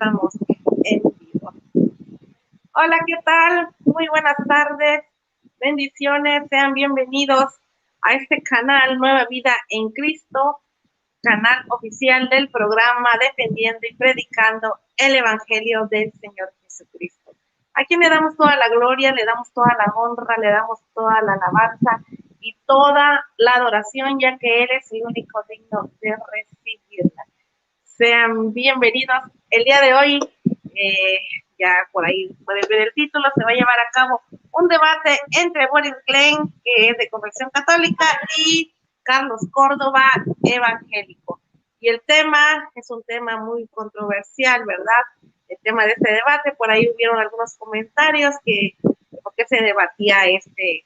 estamos en vivo. Hola, ¿qué tal? Muy buenas tardes, bendiciones, sean bienvenidos a este canal Nueva Vida en Cristo, canal oficial del programa Defendiendo y Predicando el Evangelio del Señor Jesucristo. A quien le damos toda la gloria, le damos toda la honra, le damos toda la alabanza y toda la adoración, ya que Él es el único digno de recibirla. Sean bienvenidos. El día de hoy, ya por ahí pueden ver el título, se va a llevar a cabo un debate entre Boris Glenn, que es de Confesión Católica, y Carlos Córdoba, evangélico. Y el tema es un tema muy controversial, ¿verdad? El tema de este debate, por ahí hubieron algunos comentarios que por qué se debatía este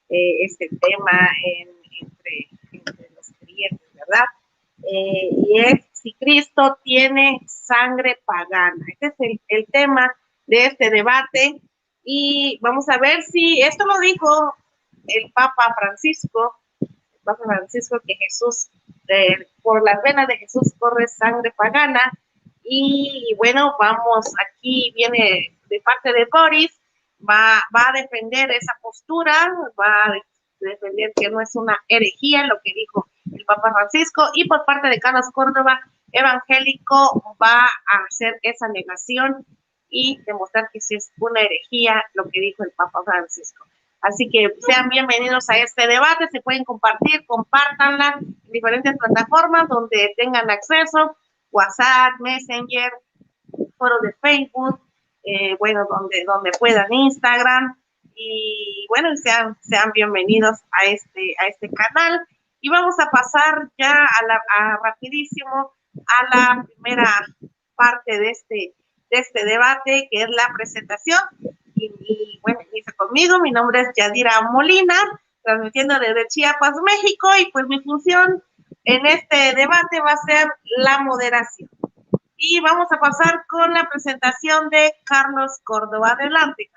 tema entre los creyentes, ¿verdad? Y es si Cristo tiene sangre pagana. Este es el tema de este debate y vamos a ver si esto lo dijo el Papa Francisco, que Jesús, por las venas de Jesús corre sangre pagana. Y bueno, vamos, aquí viene de parte de Boris, va a defender esa postura, va a defender que no es una herejía lo que dijo el Papa Francisco, y por parte de Carlos Córdoba, evangélico, va a hacer esa negación y demostrar que sí es una herejía lo que dijo el Papa Francisco. Así que sean bienvenidos a este debate, se pueden compartir, compártanla en diferentes plataformas donde tengan acceso, WhatsApp, Messenger, foro de Facebook, bueno, donde puedan, Instagram, y bueno, sean bienvenidos a este canal. Y vamos a pasar ya rapidísimo a la primera parte de este debate, que es la presentación. Y bueno, inicia conmigo, mi nombre es Yadira Molina, transmitiendo desde Chiapas, México, y pues mi función en este debate va a ser la moderación. Y vamos a pasar con la presentación de Carlos Córdoba. Adelante.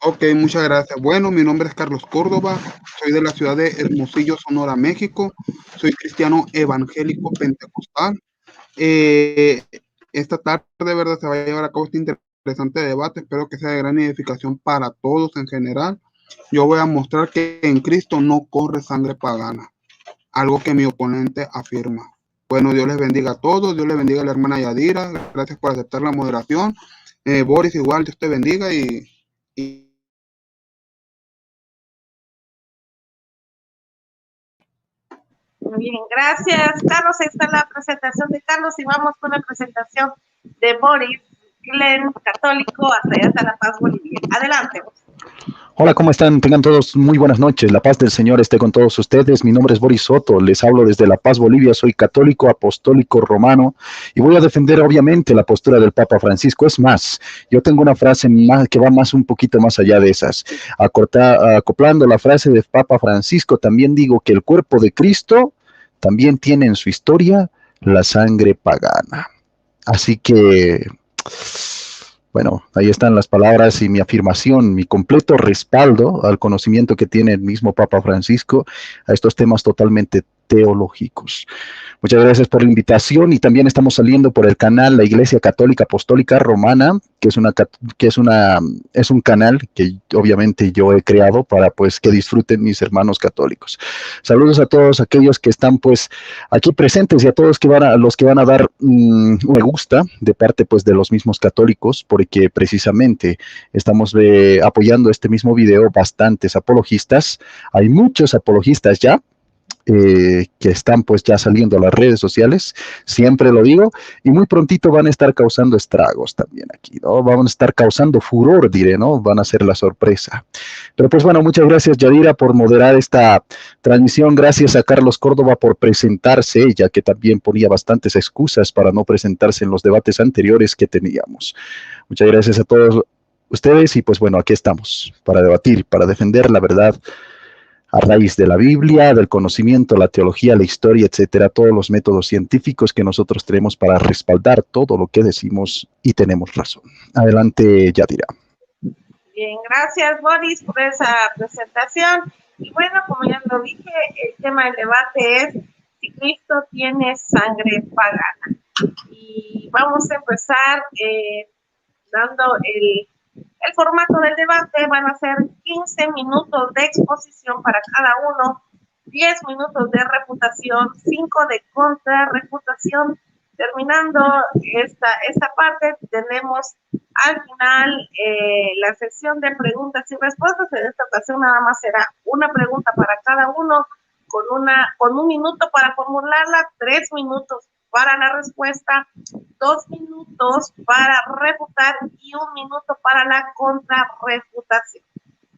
Ok, muchas gracias. Bueno, mi nombre es Carlos Córdoba, soy de la ciudad de Hermosillo, Sonora, México. Soy cristiano evangélico pentecostal. Esta tarde, de verdad, se va a llevar a cabo este interesante debate. Espero que sea de gran edificación para todos en general. Yo voy a mostrar que en Cristo no corre sangre pagana, algo que mi oponente afirma. Bueno, Dios les bendiga a todos, Dios les bendiga a la hermana Yadira, gracias por aceptar la moderación. Boris, igual, Dios te bendiga y Muy bien, gracias, Carlos. Ahí está la presentación de Carlos y vamos con la presentación de Boris Glenn, católico, hasta La Paz, Bolivia. Adelante. Hola, ¿cómo están? Tengan todos muy buenas noches. La paz del Señor esté con todos ustedes. Mi nombre es Boris Soto. Les hablo desde La Paz, Bolivia. Soy católico, apostólico, romano y voy a defender obviamente la postura del Papa Francisco. Es más, yo tengo una frase que va un poquito más allá de esas. Acoplando la frase del Papa Francisco, también digo que el cuerpo de Cristo también tiene en su historia la sangre pagana. Así que... bueno, ahí están las palabras y mi afirmación, mi completo respaldo al conocimiento que tiene el mismo Papa Francisco a estos temas totalmente teológicos. Muchas gracias por la invitación y también estamos saliendo por el canal La Iglesia Católica Apostólica Romana, que es un canal que obviamente yo he creado para pues que disfruten mis hermanos católicos. Saludos a todos aquellos que están pues aquí presentes y a todos los que van a dar un me gusta de parte pues de los mismos católicos, porque precisamente estamos apoyando este mismo video bastantes apologistas. Hay muchos apologistas ya, que están pues ya saliendo a las redes sociales, siempre lo digo, y muy prontito van a estar causando estragos también aquí, ¿no? Van a estar causando furor, diré, ¿no? Van a ser la sorpresa. Pero pues bueno, muchas gracias Yadira por moderar esta transmisión, gracias a Carlos Córdoba por presentarse, ya que también ponía bastantes excusas para no presentarse en los debates anteriores que teníamos. Muchas gracias a todos ustedes y pues bueno, aquí estamos para debatir, para defender la verdad a raíz de la Biblia, del conocimiento, la teología, la historia, etcétera, todos los métodos científicos que nosotros tenemos para respaldar todo lo que decimos y tenemos razón. Adelante, Yadira. Bien, gracias, Boris, por esa presentación. Y bueno, como ya lo dije, el tema del debate es si Cristo tiene sangre pagana. Y vamos a empezar dando el formato del debate. Van a ser 15 minutos de exposición para cada uno, 10 minutos de refutación, 5 de contrarrefutación. Terminando esta parte, tenemos al final la sesión de preguntas y respuestas. En esta ocasión nada más será una pregunta para cada uno, con 1 minuto para formularla, 3 minutos para la respuesta, 2 minutos para refutar y 1 minuto para la contrarrefutación.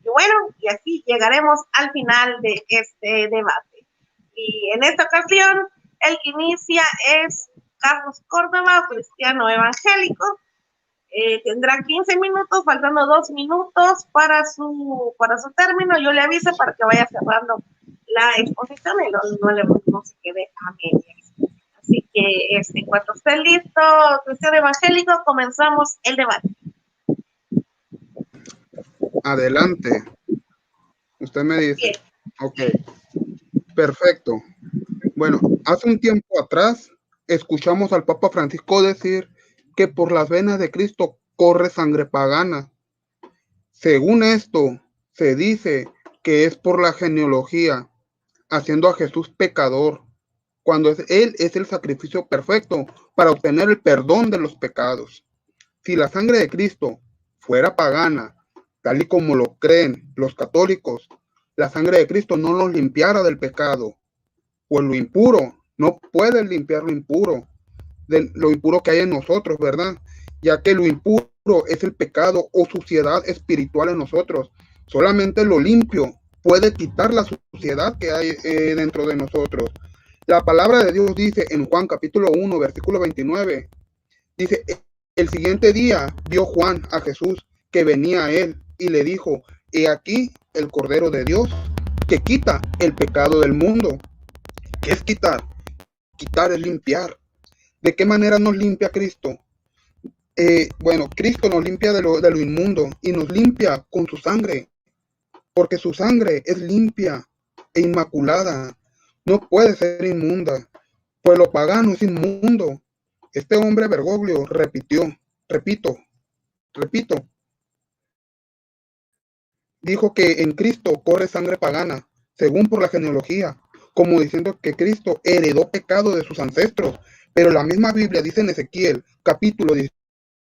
Y bueno, y así llegaremos al final de este debate. Y en esta ocasión, el que inicia es Carlos Córdoba, cristiano evangélico. Tendrá 15 minutos, faltando 2 minutos para su término. Yo le aviso para que vaya cerrando la exposición y no se quede a medias. Así que en cuanto esté listo, cristiano evangélico, comenzamos el debate. Adelante. Usted me dice. Bien. Ok. Perfecto. Bueno, hace un tiempo atrás escuchamos al Papa Francisco decir que por las venas de Cristo corre sangre pagana. Según esto, se dice que es por la genealogía, haciendo a Jesús pecador, cuando Él es el sacrificio perfecto para obtener el perdón de los pecados. Si la sangre de Cristo fuera pagana, tal y como lo creen los católicos, la sangre de Cristo no nos limpiara del pecado, pues lo impuro no puede limpiar lo impuro que hay en nosotros, ¿verdad? Ya que lo impuro es el pecado o suciedad espiritual en nosotros. Solamente lo limpio puede quitar la suciedad que hay dentro de nosotros. La palabra de Dios dice en Juan capítulo 1, versículo 29, dice, el siguiente día vio Juan a Jesús que venía a él y le dijo, he aquí el Cordero de Dios que quita el pecado del mundo. ¿Qué es quitar? Quitar es limpiar. ¿De qué manera nos limpia Cristo? Bueno, Cristo nos limpia de lo inmundo y nos limpia con su sangre, porque su sangre es limpia e inmaculada, no puede ser inmunda, pues lo pagano es inmundo. Este hombre Bergoglio repito, dijo que en Cristo corre sangre pagana, según por la genealogía, como diciendo que Cristo heredó pecado de sus ancestros, pero la misma Biblia dice en Ezequiel, capítulo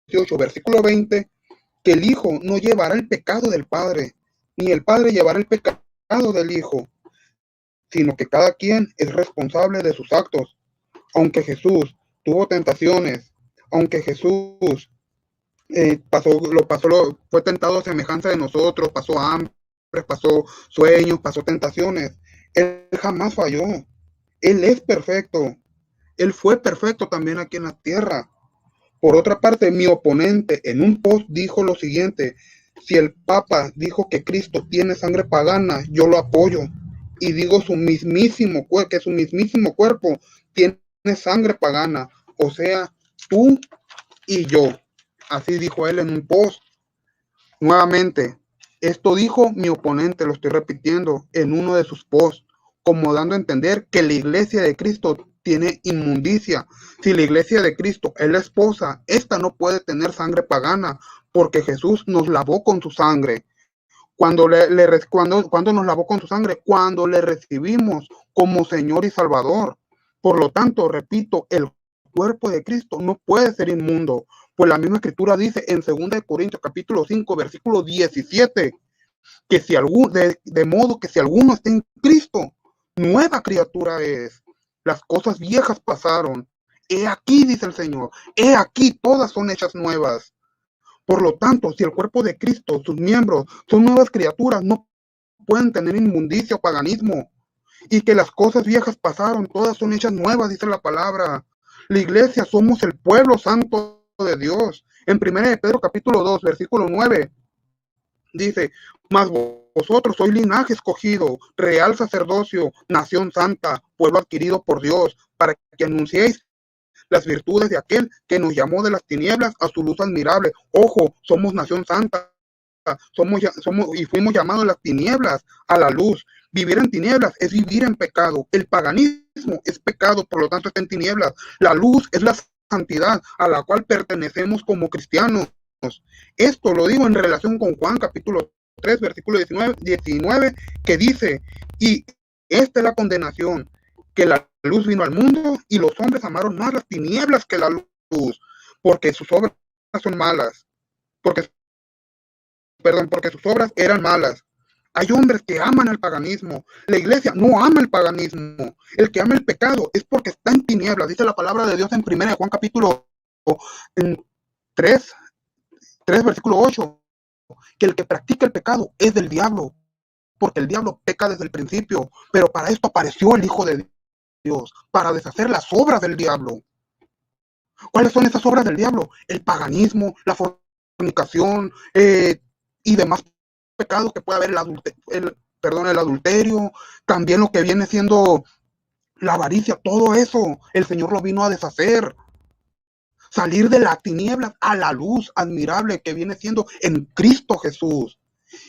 18, versículo 20, que el Hijo no llevará el pecado del Padre, ni el Padre llevará el pecado del Hijo, sino que cada quien es responsable de sus actos. Aunque Jesús tuvo tentaciones, aunque Jesús fue tentado a semejanza de nosotros, pasó hambre, pasó sueños, pasó tentaciones, Él jamás falló. Él es perfecto. Él fue perfecto también aquí en la tierra. Por otra parte, mi oponente en un post dijo lo siguiente: si el Papa dijo que Cristo tiene sangre pagana, yo lo apoyo. Y digo que su mismísimo cuerpo tiene sangre pagana. O sea, tú y yo. Así dijo él en un post. Nuevamente, esto dijo mi oponente, lo estoy repitiendo, en uno de sus posts, como dando a entender que la iglesia de Cristo tiene inmundicia. Si la iglesia de Cristo es la esposa, esta no puede tener sangre pagana, porque Jesús nos lavó con su sangre. Cuando nos lavó con su sangre, cuando le recibimos como Señor y Salvador. Por lo tanto, repito, el cuerpo de Cristo no puede ser inmundo, pues la misma escritura dice en 2 Corintios capítulo 5, versículo 17, que de modo que si alguno está en Cristo, nueva criatura es. Las cosas viejas pasaron. He aquí, dice el Señor, he aquí, todas son hechas nuevas. Por lo tanto, si el cuerpo de Cristo, sus miembros, son nuevas criaturas, no pueden tener inmundicia o paganismo. Y que las cosas viejas pasaron, todas son hechas nuevas, dice la palabra. La iglesia somos el pueblo santo de Dios. En 1 de Pedro capítulo 2, versículo 9, dice, mas vosotros sois linaje escogido, real sacerdocio, nación santa, pueblo adquirido por Dios, para que anunciéis las virtudes de aquel que nos llamó de las tinieblas a su luz admirable. Ojo, somos nación santa, somos y fuimos llamados de las tinieblas a la luz. Vivir en tinieblas es vivir en pecado. El paganismo es pecado, por lo tanto está en tinieblas. La luz es la santidad a la cual pertenecemos como cristianos. Esto lo digo en relación con Juan capítulo 3, versículo 19, que dice, y esta es la condenación, que la luz vino al mundo y los hombres amaron más las tinieblas que la luz, porque sus obras son malas, porque sus obras eran malas. Hay hombres que aman el paganismo. La iglesia no ama el paganismo. El que ama el pecado es porque está en tinieblas. Dice la palabra de Dios en 1 Juan capítulo 3, versículo 8, que el que practica el pecado es del diablo, porque el diablo peca desde el principio. Pero para esto apareció el Hijo de Dios, para deshacer las obras del diablo. ¿Cuáles son esas obras del diablo? El paganismo, la fornicación y demás pecados que puede haber, el adulterio, también lo que viene siendo la avaricia, todo eso, el Señor lo vino a deshacer. Salir de las tinieblas a la luz admirable que viene siendo en Cristo Jesús.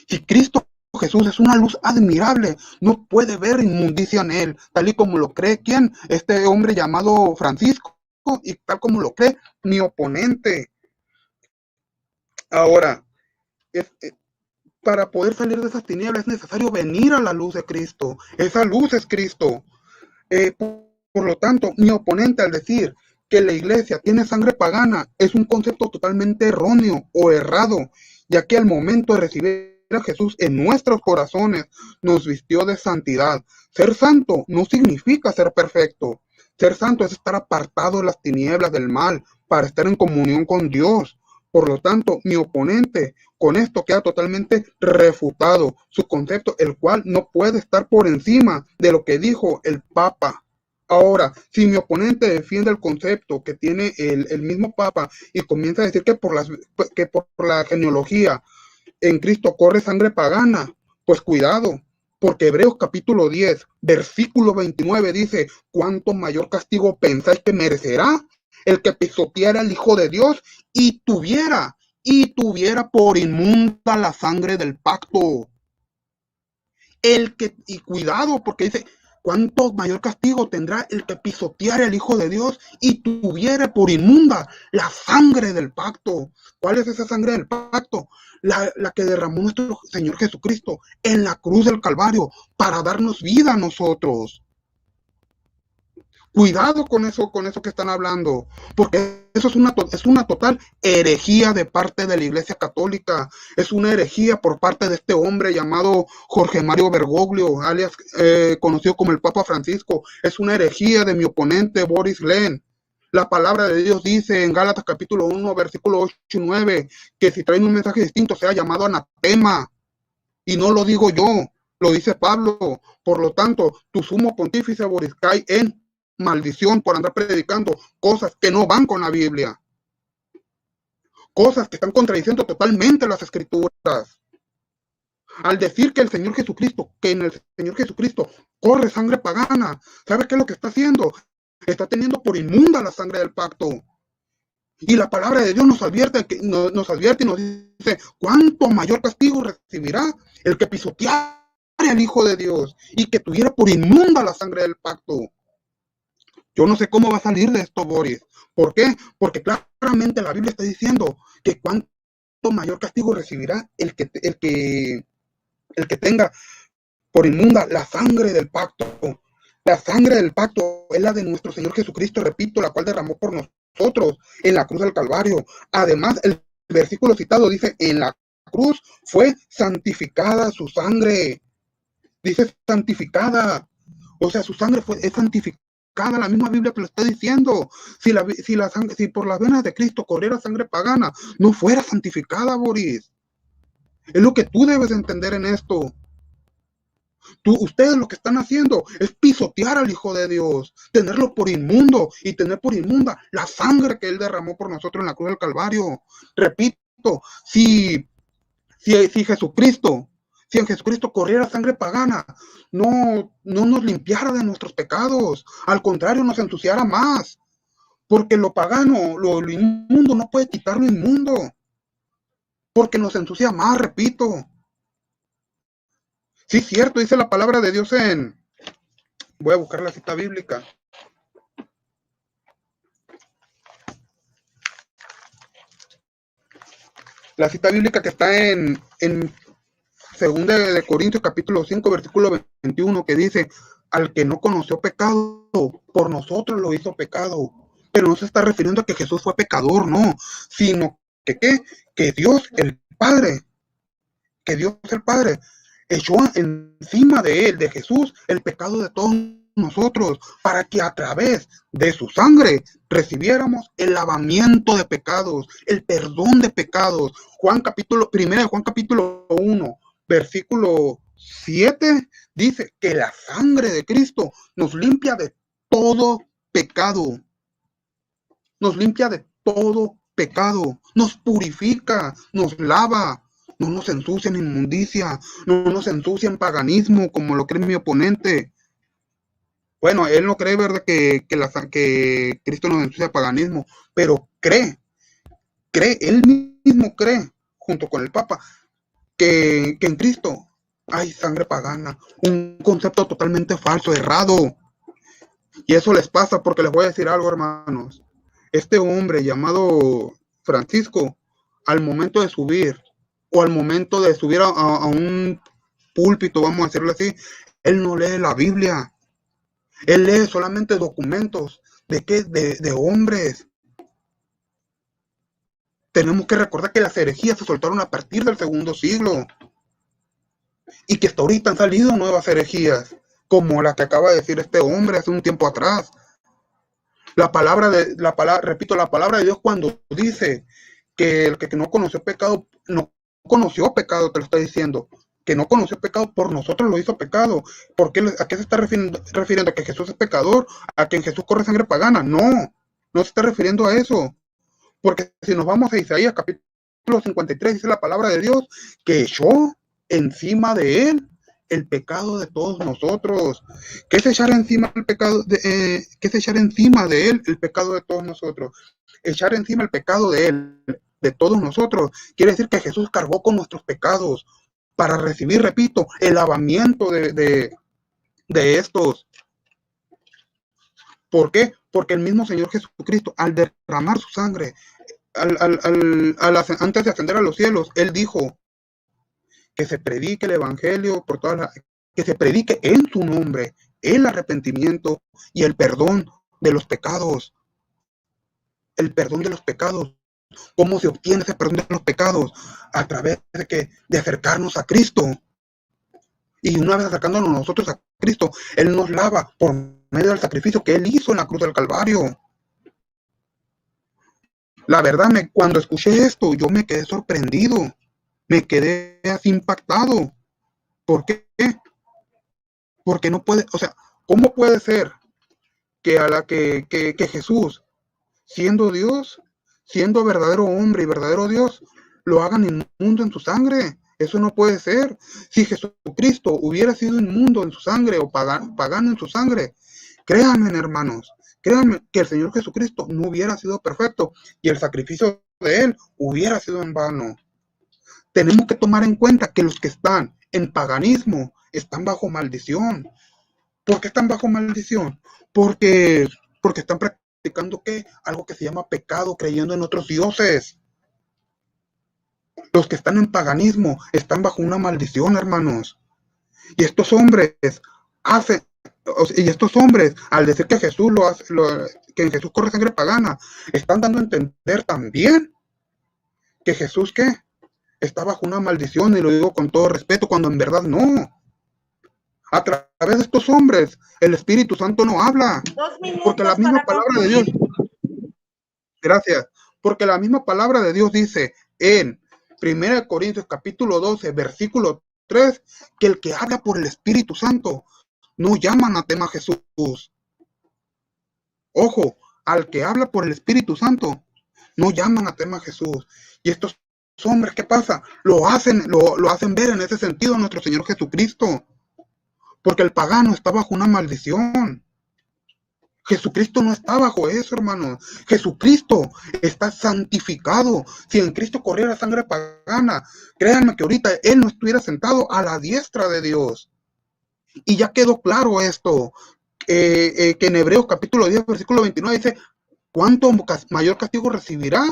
Si Cristo Jesús es una luz admirable, no puede ver inmundicia en él, tal y como lo cree ¿quién? Este hombre llamado Francisco, y tal como lo cree mi oponente. Ahora, para poder salir de esas tinieblas es necesario venir a la luz de Cristo. Esa luz es Cristo. Por lo tanto, mi oponente al decir que la iglesia tiene sangre pagana es un concepto totalmente erróneo o errado, ya que al momento de recibir a Jesús en nuestros corazones nos vistió de santidad. Ser santo no significa ser perfecto. Ser santo es estar apartado de las tinieblas del mal para estar en comunión con Dios. Por lo tanto, mi oponente con esto queda totalmente refutado su concepto, el cual no puede estar por encima de lo que dijo el Papa. Ahora, si mi oponente defiende el concepto que tiene el mismo Papa y comienza a decir que por la genealogía en Cristo corre sangre pagana, pues cuidado, porque Hebreos capítulo 10, versículo 29 dice, ¿cuánto mayor castigo pensáis que merecerá el que pisoteara al Hijo de Dios y tuviera por inmunda la sangre del pacto? Y cuidado, porque dice, ¿cuánto mayor castigo tendrá el que pisoteare al Hijo de Dios y tuviera por inmunda la sangre del pacto? ¿Cuál es esa sangre del pacto? La que derramó nuestro Señor Jesucristo en la cruz del Calvario para darnos vida a nosotros. Cuidado con eso que están hablando, porque eso es una total herejía de parte de la Iglesia Católica. Es una herejía por parte de este hombre llamado Jorge Mario Bergoglio, alias conocido como el Papa Francisco. Es una herejía de mi oponente Boris Glenn. La palabra de Dios dice en Gálatas capítulo 1, versículo 8 y 9, que si traen un mensaje distinto sea llamado anatema. Y no lo digo yo, lo dice Pablo. Por lo tanto, tu sumo pontífice Boris cae en maldición por andar predicando cosas que no van con la Biblia, cosas que están contradiciendo totalmente las escrituras. Al decir que en el Señor Jesucristo corre sangre pagana, ¿sabe qué es lo que está haciendo? Está teniendo por inmunda la sangre del pacto. Y la palabra de Dios nos advierte y nos dice, ¿cuánto mayor castigo recibirá el que pisoteare al Hijo de Dios y que tuviera por inmunda la sangre del pacto? Yo no sé cómo va a salir de esto, Boris. ¿Por qué? Porque claramente la Biblia está diciendo que cuánto mayor castigo recibirá el que tenga por inmunda la sangre del pacto. La sangre del pacto es la de nuestro Señor Jesucristo, repito, la cual derramó por nosotros en la cruz del Calvario. Además, el versículo citado dice, en la cruz fue santificada su sangre. Dice santificada. O sea, su sangre es santificada. La misma Biblia te lo está diciendo. Si por las venas de Cristo corriera sangre pagana, no fuera santificada, Boris. Es lo que tú debes entender en esto. Ustedes lo que están haciendo es pisotear al Hijo de Dios, tenerlo por inmundo y tener por inmunda la sangre que Él derramó por nosotros en la cruz del Calvario. Repito, si en Jesucristo corriera sangre pagana, no nos limpiara de nuestros pecados, al contrario, nos ensuciara más, porque lo pagano, lo inmundo no puede quitar lo inmundo, porque nos ensucia más, repito. Sí, cierto, dice la palabra de Dios voy a buscar la cita bíblica. La cita bíblica que está en 2 de Corintios capítulo 5, versículo 21, que dice, al que no conoció pecado, por nosotros lo hizo pecado. Pero no se está refiriendo a que Jesús fue pecador, no, sino que Dios el Padre, echó encima de él, de Jesús, el pecado de todos nosotros, para que a través de su sangre recibiéramos el lavamiento de pecados, el perdón de pecados. 1 Juan capítulo 1, versículo 7, dice que la sangre de Cristo nos limpia de todo pecado. Nos limpia de todo pecado, nos purifica, nos lava, no nos ensucia en inmundicia, no nos ensucia en paganismo, como lo cree mi oponente. Bueno, él no cree, ¿verdad?, que Cristo nos ensucia en paganismo, pero él mismo cree, junto con el Papa, que en Cristo hay sangre pagana, un concepto totalmente falso, errado. Y eso les pasa porque les voy a decir algo, hermanos. Este hombre llamado Francisco, al momento de subir, o al momento de subir a un púlpito, vamos a decirlo así, él no lee la Biblia. Él lee solamente documentos. ¿De qué? De hombres. Tenemos que recordar que las herejías se soltaron a partir del segundo siglo. Y que hasta ahorita han salido nuevas herejías, como la que acaba de decir este hombre hace un tiempo atrás. La palabra de Dios cuando dice que el que no conoció pecado, te lo está diciendo, que no conoció pecado, por nosotros lo hizo pecado. ¿A qué se está refiriendo? ¿A que Jesús es pecador? ¿A que en Jesús corre sangre pagana? No se está refiriendo a eso. Porque si nos vamos a Isaías capítulo 53, dice la palabra de Dios que echó encima de él el pecado de todos nosotros. ¿Qué es echar encima el pecado ¿qué es echar encima de él el pecado de todos nosotros? Echar encima el pecado de él, de todos nosotros, quiere decir que Jesús cargó con nuestros pecados para recibir, repito, el lavamiento de estos. ¿Por qué? Porque el mismo Señor Jesucristo, al derramar su sangre, antes de ascender a los cielos, él dijo que se predique el evangelio que se predique en su nombre el arrepentimiento y el perdón de los pecados. El perdón de los pecados. ¿Cómo se obtiene ese perdón de los pecados? A través de acercarnos a Cristo. Y una vez acercándonos nosotros a Cristo, Él nos lava por medio del sacrificio que Él hizo en la cruz del Calvario. La verdad, cuando escuché esto, yo me quedé sorprendido. Me quedé así impactado. ¿Por qué? Porque no puede, ¿cómo puede ser que Jesús, siendo Dios, siendo verdadero hombre y verdadero Dios, lo hagan inmundo en su sangre? Eso no puede ser. Si Jesucristo hubiera sido inmundo en su sangre o pagano en su sangre, créanme, hermanos, créanme que el Señor Jesucristo no hubiera sido perfecto y el sacrificio de Él hubiera sido en vano. Tenemos que tomar en cuenta que los que están en paganismo están bajo maldición. ¿Por qué están bajo maldición? Porque están practicando algo que se llama pecado, creyendo en otros dioses. Los que están en paganismo están bajo una maldición, hermanos. Y estos hombres al decir que Jesús que en Jesús corre sangre pagana, están dando a entender también que Jesús está bajo una maldición, y lo digo con todo respeto, cuando en verdad no. A través de estos hombres, el Espíritu Santo no habla. Porque la misma palabra de Dios. Gracias. Porque la misma palabra de Dios dice en 1 Corintios capítulo 12, versículo 3, que el que habla por el Espíritu Santo no llama anatema a Jesús. Ojo, al que habla por el Espíritu Santo no llama anatema a Jesús. Y estos hombres, ¿qué pasa? Lo hacen ver en ese sentido a nuestro Señor Jesucristo. Porque el pagano está bajo una maldición. Jesucristo no está bajo eso, hermanos. Jesucristo está santificado. Si en Cristo corriera sangre pagana, créanme que ahorita Él no estuviera sentado a la diestra de Dios. Y ya quedó claro esto, que en Hebreos capítulo 10, versículo 29 dice, ¿cuánto mayor castigo recibirá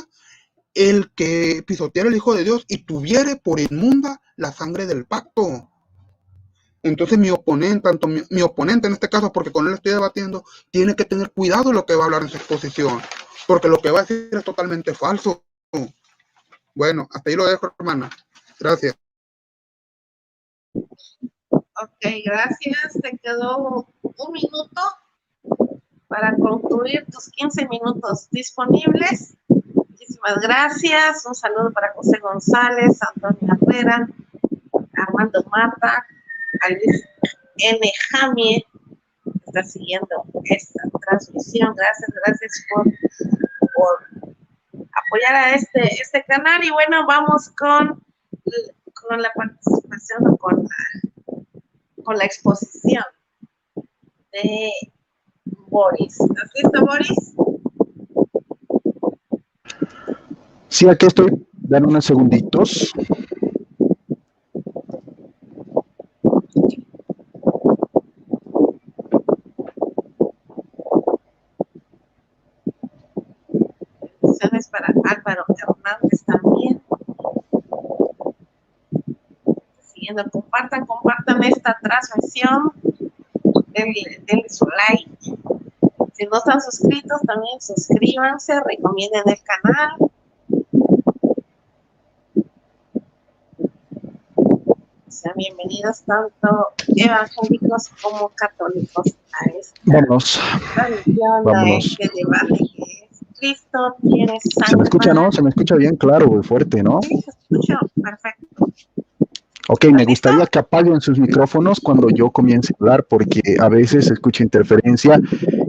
el que pisoteara al Hijo de Dios y tuviere por inmunda la sangre del pacto. Entonces mi oponente, tanto mi oponente en este caso, porque con él estoy debatiendo, tiene que tener cuidado lo que va a hablar en su exposición, porque lo que va a decir es totalmente falso. Bueno, hasta ahí lo dejo, hermana. Gracias. Ok, gracias. Te quedó un minuto para concluir tus 15 minutos disponibles. Muchísimas gracias. Un saludo para José González, Antonio Herrera, Armando Mata, a Luis N. Jamie, que está siguiendo esta transmisión. Gracias por apoyar a este canal. Y bueno, vamos con la participación o con la exposición de Boris. ¿Estás listo, Boris? Sí, aquí estoy. Dan unos segunditos. Bendiciones para Álvaro Hernández también. Siguiendo, compartan esta transmisión. Denle su like. Si no están suscritos, también suscríbanse, recomienden el canal. Sean bienvenidos tanto evangélicos como católicos a esta Vámonos. de debate que es Cristo tiene sangre. ¿Se me escucha, no? ¿Se me escucha bien? Claro, fuerte, ¿no? Sí, se escucha perfecto. Ok, me gustaría que apaguen sus micrófonos cuando yo comience a hablar, porque a veces se escucha interferencia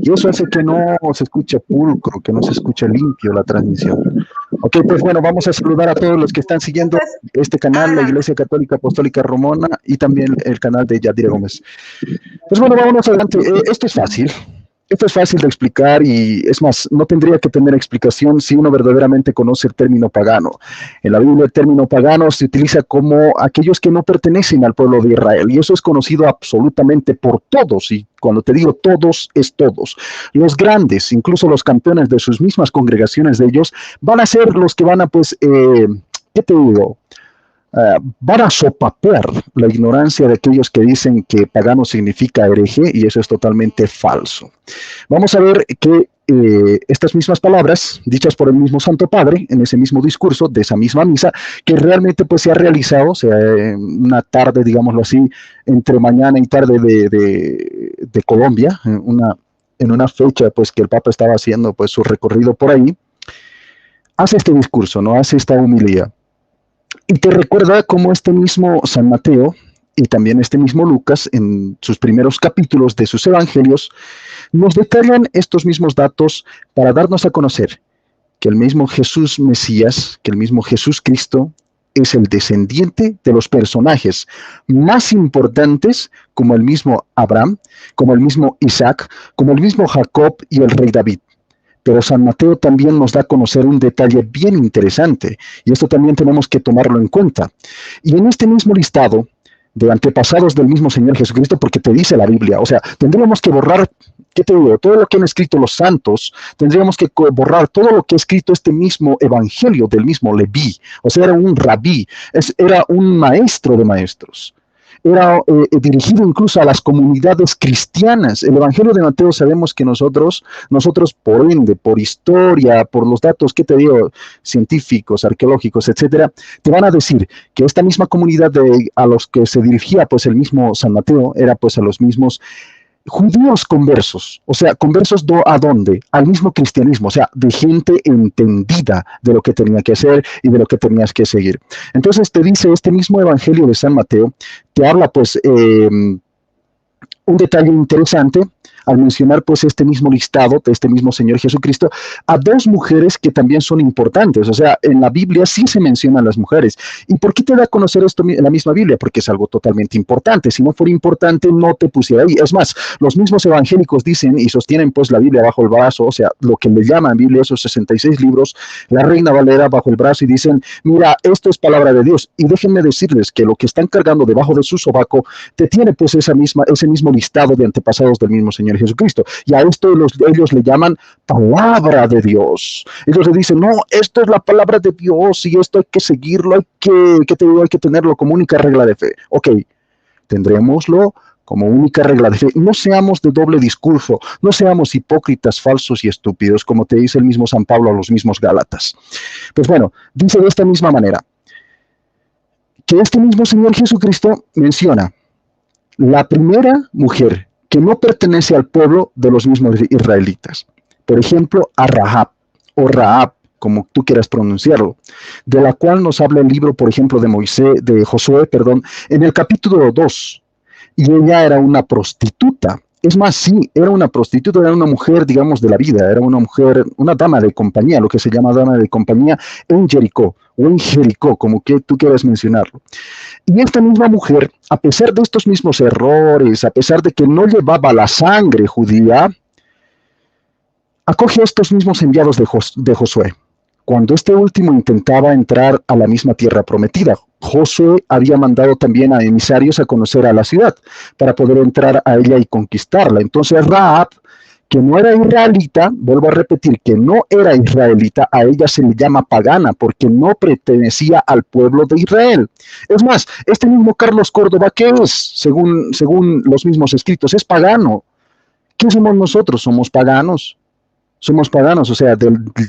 y eso hace que no se escuche pulcro, que no se escuche limpio la transmisión. Ok, pues bueno, vamos a saludar a todos los que están siguiendo este canal, la Iglesia Católica Apostólica Romana, y también el canal de Yadira Gómez. Pues bueno, vámonos adelante. Esto es fácil. Esto es fácil de explicar y es más, no tendría que tener explicación si uno verdaderamente conoce el término pagano. En la Biblia el término pagano se utiliza como aquellos que no pertenecen al pueblo de Israel y eso es conocido absolutamente por todos, y cuando te digo todos, es todos. Los grandes, incluso los campeones de sus mismas congregaciones de ellos, van a ser los que van a, pues, ¿qué te digo? Van a sopapear la ignorancia de aquellos que dicen que pagano significa hereje, y eso es totalmente falso. Vamos a ver que estas mismas palabras, dichas por el mismo Santo Padre, en ese mismo discurso de esa misma misa, que realmente pues se ha realizado, o sea, una tarde, digámoslo así, entre mañana y tarde de Colombia, en una fecha pues que el Papa estaba haciendo pues su recorrido por ahí, hace este discurso, ¿no? Hace esta homilía. Y te recuerda cómo este mismo San Mateo y también este mismo Lucas, en sus primeros capítulos de sus evangelios, nos detallan estos mismos datos para darnos a conocer que el mismo Jesús Mesías, que el mismo Jesús Cristo, es el descendiente de los personajes más importantes, como el mismo Abraham, como el mismo Isaac, como el mismo Jacob y el rey David. Pero San Mateo también nos da a conocer un detalle bien interesante, y esto también tenemos que tomarlo en cuenta. Y en este mismo listado de antepasados del mismo Señor Jesucristo, porque te dice la Biblia, o sea, tendríamos que borrar, ¿qué te digo? Todo lo que han escrito los santos, tendríamos que borrar todo lo que ha escrito este mismo evangelio del mismo Leví, o sea, era un rabí, era un maestro de maestros. Era dirigido incluso a las comunidades cristianas. El Evangelio de Mateo sabemos que nosotros por ende, por historia, por los datos, ¿qué te digo? Científicos, arqueológicos, etcétera, te van a decir que esta misma comunidad a los que se dirigía pues el mismo San Mateo era pues a los mismos judíos conversos, o sea, conversos ¿a dónde? Al mismo cristianismo, o sea, de gente entendida de lo que tenía que hacer y de lo que tenías que seguir. Entonces te dice este mismo evangelio de San Mateo, te habla pues un detalle interesante al mencionar pues este mismo listado de este mismo Señor Jesucristo a dos mujeres que también son importantes. O sea, en la Biblia sí se mencionan las mujeres. ¿Y por qué te da a conocer esto en la misma Biblia? Porque es algo totalmente importante. Si no fuera importante, no te pusiera ahí. Es más, los mismos evangélicos dicen y sostienen pues la Biblia bajo el brazo, o sea, lo que le llaman Biblia, esos 66 libros, la Reina Valera bajo el brazo, y dicen, mira, esto es palabra de Dios. Y déjenme decirles que lo que están cargando debajo de su sobaco te tiene pues ese mismo listado de antepasados del mismo Señor Jesucristo. Y a esto ellos le llaman palabra de Dios. Ellos le dicen, no, esto es la palabra de Dios y esto hay que seguirlo, hay que tenerlo como única regla de fe. Ok, tendrémoslo como única regla de fe. No seamos de doble discurso, no seamos hipócritas, falsos y estúpidos, como te dice el mismo San Pablo a los mismos Gálatas. Pues bueno, dice de esta misma manera, que este mismo Señor Jesucristo menciona la primera mujer que no pertenece al pueblo de los mismos israelitas. Por ejemplo, a Rahab, o Rahab, como tú quieras pronunciarlo, de la cual nos habla el libro, por ejemplo, de Josué, en el capítulo 2, y ella era una prostituta. Es más, sí, era una prostituta, era una mujer, digamos, de la vida, era una mujer, una dama de compañía, lo que se llama dama de compañía en Jericó, o en Jericó, como que tú quieras mencionarlo. Y esta misma mujer, a pesar de estos mismos errores, a pesar de que no llevaba la sangre judía, acoge a estos mismos enviados de Josué. Cuando este último intentaba entrar a la misma tierra prometida, Josué había mandado también a emisarios a conocer a la ciudad para poder entrar a ella y conquistarla. Entonces Rahab, que no era israelita, vuelvo a repetir, que no era israelita, a ella se le llama pagana porque no pertenecía al pueblo de Israel. Es más, este mismo Carlos Córdoba, ¿qué es? Según los mismos escritos, es pagano. ¿Qué somos nosotros? Somos paganos. Somos paganos, o sea,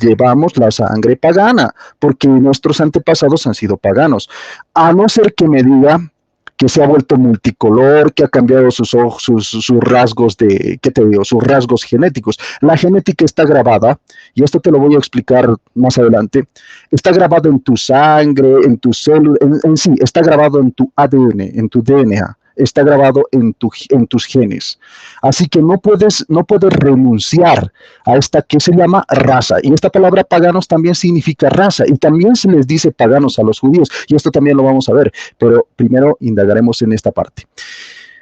llevamos la sangre pagana, porque nuestros antepasados han sido paganos. A no ser que me diga que se ha vuelto multicolor, que ha cambiado sus rasgos sus rasgos genéticos. La genética está grabada, y esto te lo voy a explicar más adelante, está grabado en tu sangre, en tu célula, en sí, está grabado en tu ADN, en tu DNA. Está grabado en tus genes. Así que no puedes renunciar a esta que se llama raza. Y esta palabra paganos también significa raza. Y también se les dice paganos a los judíos. Y esto también lo vamos a ver. Pero primero indagaremos en esta parte.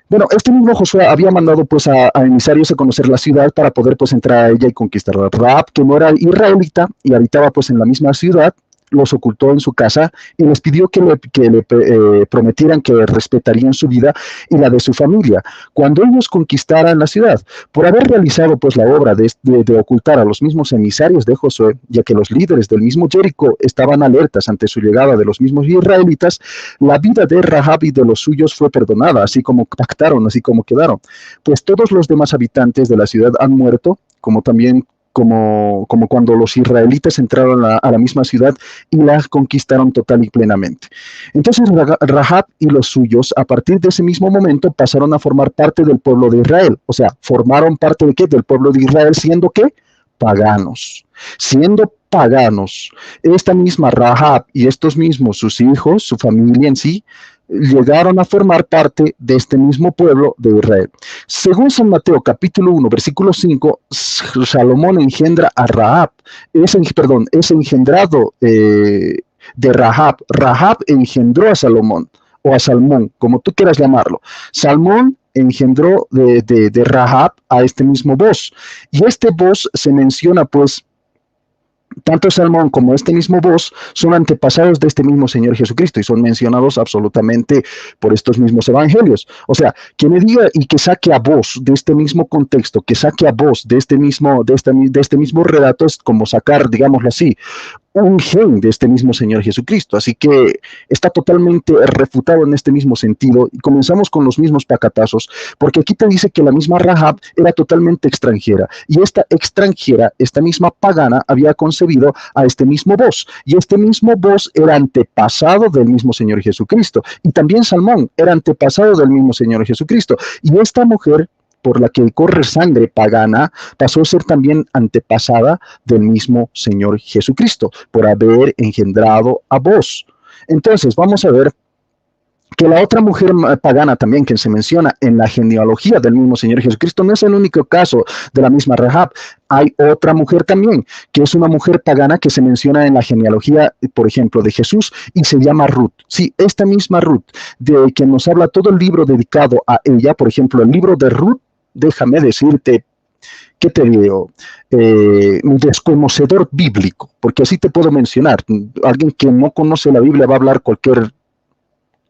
Bueno, este mismo Josué había mandado pues a emisarios a conocer la ciudad para poder pues entrar a ella y conquistarla. Rahab, que no era israelita y habitaba pues en la misma ciudad, los ocultó en su casa y les pidió que le prometieran que respetarían su vida y la de su familia cuando ellos conquistaran la ciudad. Por haber realizado pues la obra de ocultar a los mismos emisarios de Josué, ya que los líderes del mismo Jericó estaban alertas ante su llegada de los mismos israelitas, la vida de Rahab y de los suyos fue perdonada, así como pactaron, así como quedaron. Pues todos los demás habitantes de la ciudad han muerto, como también como cuando los israelitas entraron a la misma ciudad y la conquistaron total y plenamente. Entonces Rahab y los suyos, a partir de ese mismo momento, pasaron a formar parte del pueblo de Israel. O sea, formaron parte ¿de qué? Del pueblo de Israel, siendo ¿qué? Paganos. Siendo paganos, esta misma Rahab y estos mismos, sus hijos, su familia en sí, llegaron a formar parte de este mismo pueblo de Israel. Según San Mateo capítulo 1, versículo 5, Salomón engendra a Rahab, es engendrado de Rahab. Rahab engendró a Salomón, o a Salmón, como tú quieras llamarlo. Salmón engendró de Rahab a este mismo Boz, y este Boz se menciona pues, tanto Salmón como este mismo Boz son antepasados de este mismo Señor Jesucristo y son mencionados absolutamente por estos mismos evangelios. O sea, que me diga y que saque a Boz de este mismo contexto, que saque a Boz de este mismo relato, es como sacar, digámoslo así, un gen de este mismo Señor Jesucristo. Así que está totalmente refutado en este mismo sentido y comenzamos con los mismos pacatazos, porque aquí te dice que la misma Rahab era totalmente extranjera y esta extranjera, esta misma pagana, había concebido a este mismo Boz y este mismo Boz era antepasado del mismo Señor Jesucristo y también Salmón era antepasado del mismo Señor Jesucristo y esta mujer por la que corre sangre pagana, pasó a ser también antepasada del mismo Señor Jesucristo, por haber engendrado a Boz. Entonces, vamos a ver que la otra mujer pagana también que se menciona en la genealogía del mismo Señor Jesucristo no es el único caso de la misma Rahab. Hay otra mujer también, que es una mujer pagana que se menciona en la genealogía, por ejemplo, de Jesús, y se llama Ruth. Sí, esta misma Ruth, de que nos habla todo el libro dedicado a ella, por ejemplo, el libro de Ruth, déjame decirte, ¿qué te digo? Un desconocedor bíblico, porque así te puedo mencionar. Alguien que no conoce la Biblia va a hablar cualquier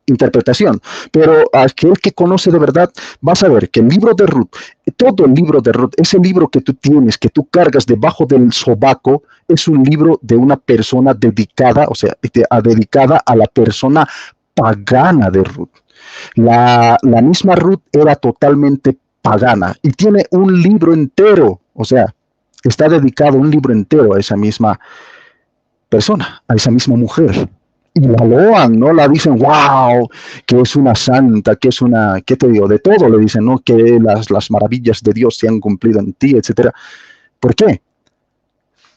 interpretación, pero aquel que conoce de verdad va a saber que el libro de Ruth, todo el libro de Ruth, ese libro que tú tienes, que tú cargas debajo del sobaco, es un libro de una persona dedicada, o sea, dedicada a la persona pagana de Ruth. La misma Ruth era totalmente pagana y tiene un libro entero, o sea, está dedicado un libro entero a esa misma persona, a esa misma mujer. Y la loan, ¿no? La dicen, wow, que es una santa, que es una, ¿qué te digo? De todo le dicen, ¿no? Que las maravillas de Dios se han cumplido en ti, etcétera. ¿Por qué?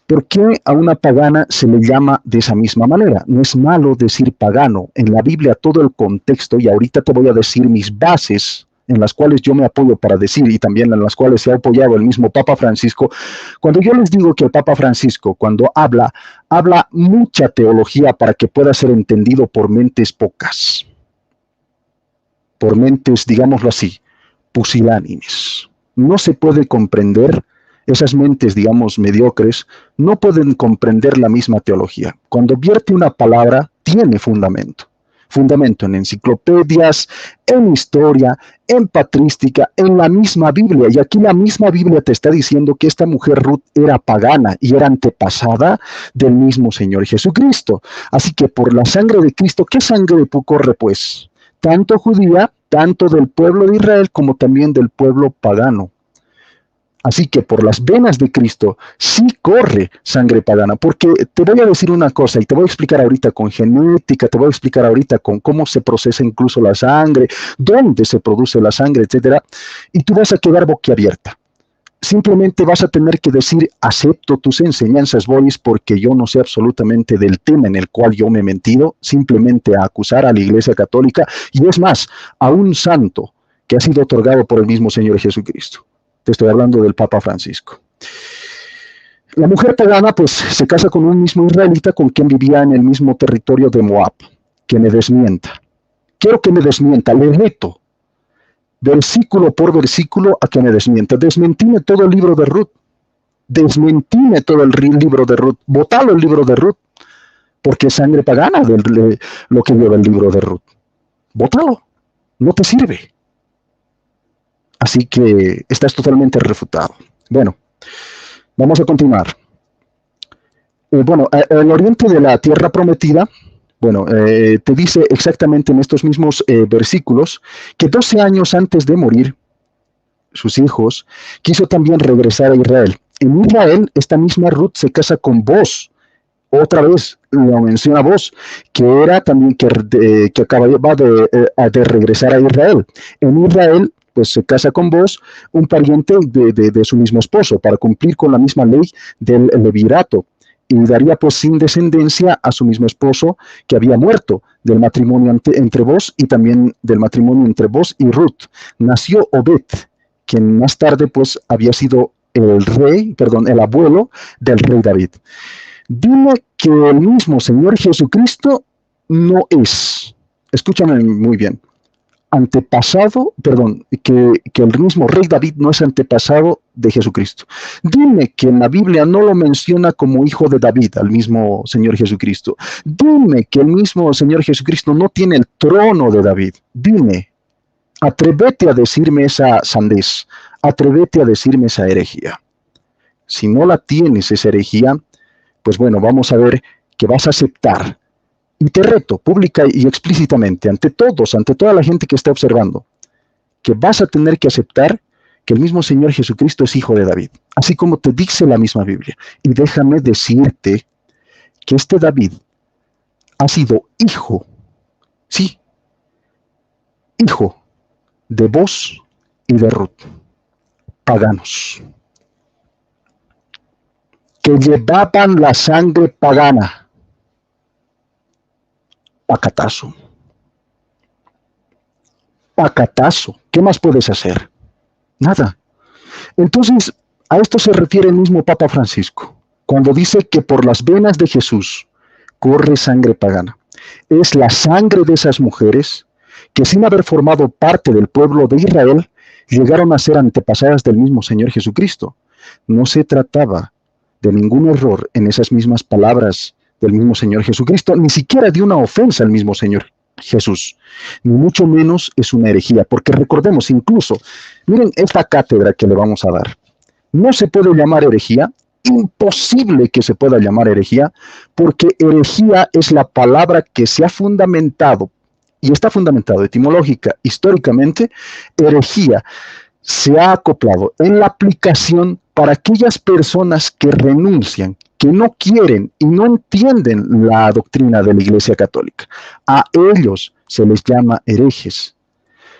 ¿Por qué a una pagana se le llama de esa misma manera? No es malo decir pagano. En la Biblia todo el contexto, y ahorita te voy a decir mis bases en las cuales yo me apoyo para decir, y también en las cuales se ha apoyado el mismo Papa Francisco. Cuando yo les digo que el Papa Francisco, cuando habla mucha teología para que pueda ser entendido por mentes pocas, por mentes, digámoslo así, pusilánimes. No se puede comprender, esas mentes, digamos, mediocres, no pueden comprender la misma teología. Cuando vierte una palabra, tiene fundamento en enciclopedias, en historia, en patrística, en la misma Biblia. Y aquí la misma Biblia te está diciendo que esta mujer Ruth era pagana y era antepasada del mismo Señor Jesucristo. Así que por la sangre de Cristo, ¿qué sangre corre pues? Tanto judía, tanto del pueblo de Israel, como también del pueblo pagano. Así que por las venas de Cristo sí corre sangre pagana, porque te voy a decir una cosa y te voy a explicar ahorita con genética, te voy a explicar ahorita con cómo se procesa incluso la sangre, dónde se produce la sangre, etcétera, y tú vas a quedar boquiabierta. Simplemente vas a tener que decir, acepto tus enseñanzas, Boris, porque yo no sé absolutamente del tema en el cual yo me he metido, simplemente a acusar a la Iglesia Católica, y es más, a un santo que ha sido otorgado por el mismo Señor Jesucristo. Te estoy hablando del Papa Francisco. La mujer pagana, pues, se casa con un mismo israelita con quien vivía en el mismo territorio de Moab. Que me desmienta. Quiero que me desmienta. Le meto, versículo por versículo, a que me desmienta. Desmentime todo el libro de Ruth. Desmentime todo el libro de Ruth. Botalo el libro de Ruth. Porque es sangre pagana lo que lleva el libro de Ruth. Bótalo. No te sirve. Así que estás totalmente refutado. Bueno, vamos a continuar. El oriente de la tierra prometida, te dice exactamente en estos mismos versículos que 12 años antes de morir, sus hijos, quiso también regresar a Israel. En Israel, esta misma Ruth se casa con Boz. Otra vez lo menciona Boz, que era también que acababa de regresar a Israel. En Israel, pues se casa con Boz, un pariente de su mismo esposo, para cumplir con la misma ley del levirato, y daría pues sin descendencia a su mismo esposo que había muerto del matrimonio entre Boz y también del matrimonio entre Boz y Ruth. Nació Obed, quien más tarde pues había sido el abuelo del rey David. Dime que el mismo Señor Jesucristo no es, escúchame muy bien, que el mismo rey David no es antepasado de Jesucristo. Dime que en la Biblia no lo menciona como hijo de David, al mismo Señor Jesucristo. Dime que el mismo Señor Jesucristo no tiene el trono de David. Dime, atrévete a decirme esa sandez, atrévete a decirme esa herejía. Si no la tienes, esa herejía, pues bueno, vamos a ver que vas a aceptar. Y te reto, pública y explícitamente, ante todos, ante toda la gente que está observando, que vas a tener que aceptar que el mismo Señor Jesucristo es hijo de David, así como te dice la misma Biblia. Y déjame decirte que este David ha sido hijo, sí, hijo de Boz y de Ruth, paganos, que llevaban la sangre pagana. Pacatazo. Pacatazo. ¿Qué más puedes hacer? Nada. Entonces, a esto se refiere el mismo Papa Francisco, cuando dice que por las venas de Jesús corre sangre pagana. Es la sangre de esas mujeres que, sin haber formado parte del pueblo de Israel, llegaron a ser antepasadas del mismo Señor Jesucristo. No se trataba de ningún error en esas mismas palabras del mismo Señor Jesucristo, ni siquiera de una ofensa al mismo Señor Jesús, ni mucho menos es una herejía, porque recordemos incluso, miren esta cátedra que le vamos a dar, no se puede llamar herejía, imposible que se pueda llamar herejía, porque herejía es la palabra que se ha fundamentado, y está fundamentado etimológica, históricamente, herejía se ha acoplado en la aplicación para aquellas personas que renuncian, que no quieren y no entienden la doctrina de la Iglesia Católica. A ellos se les llama herejes.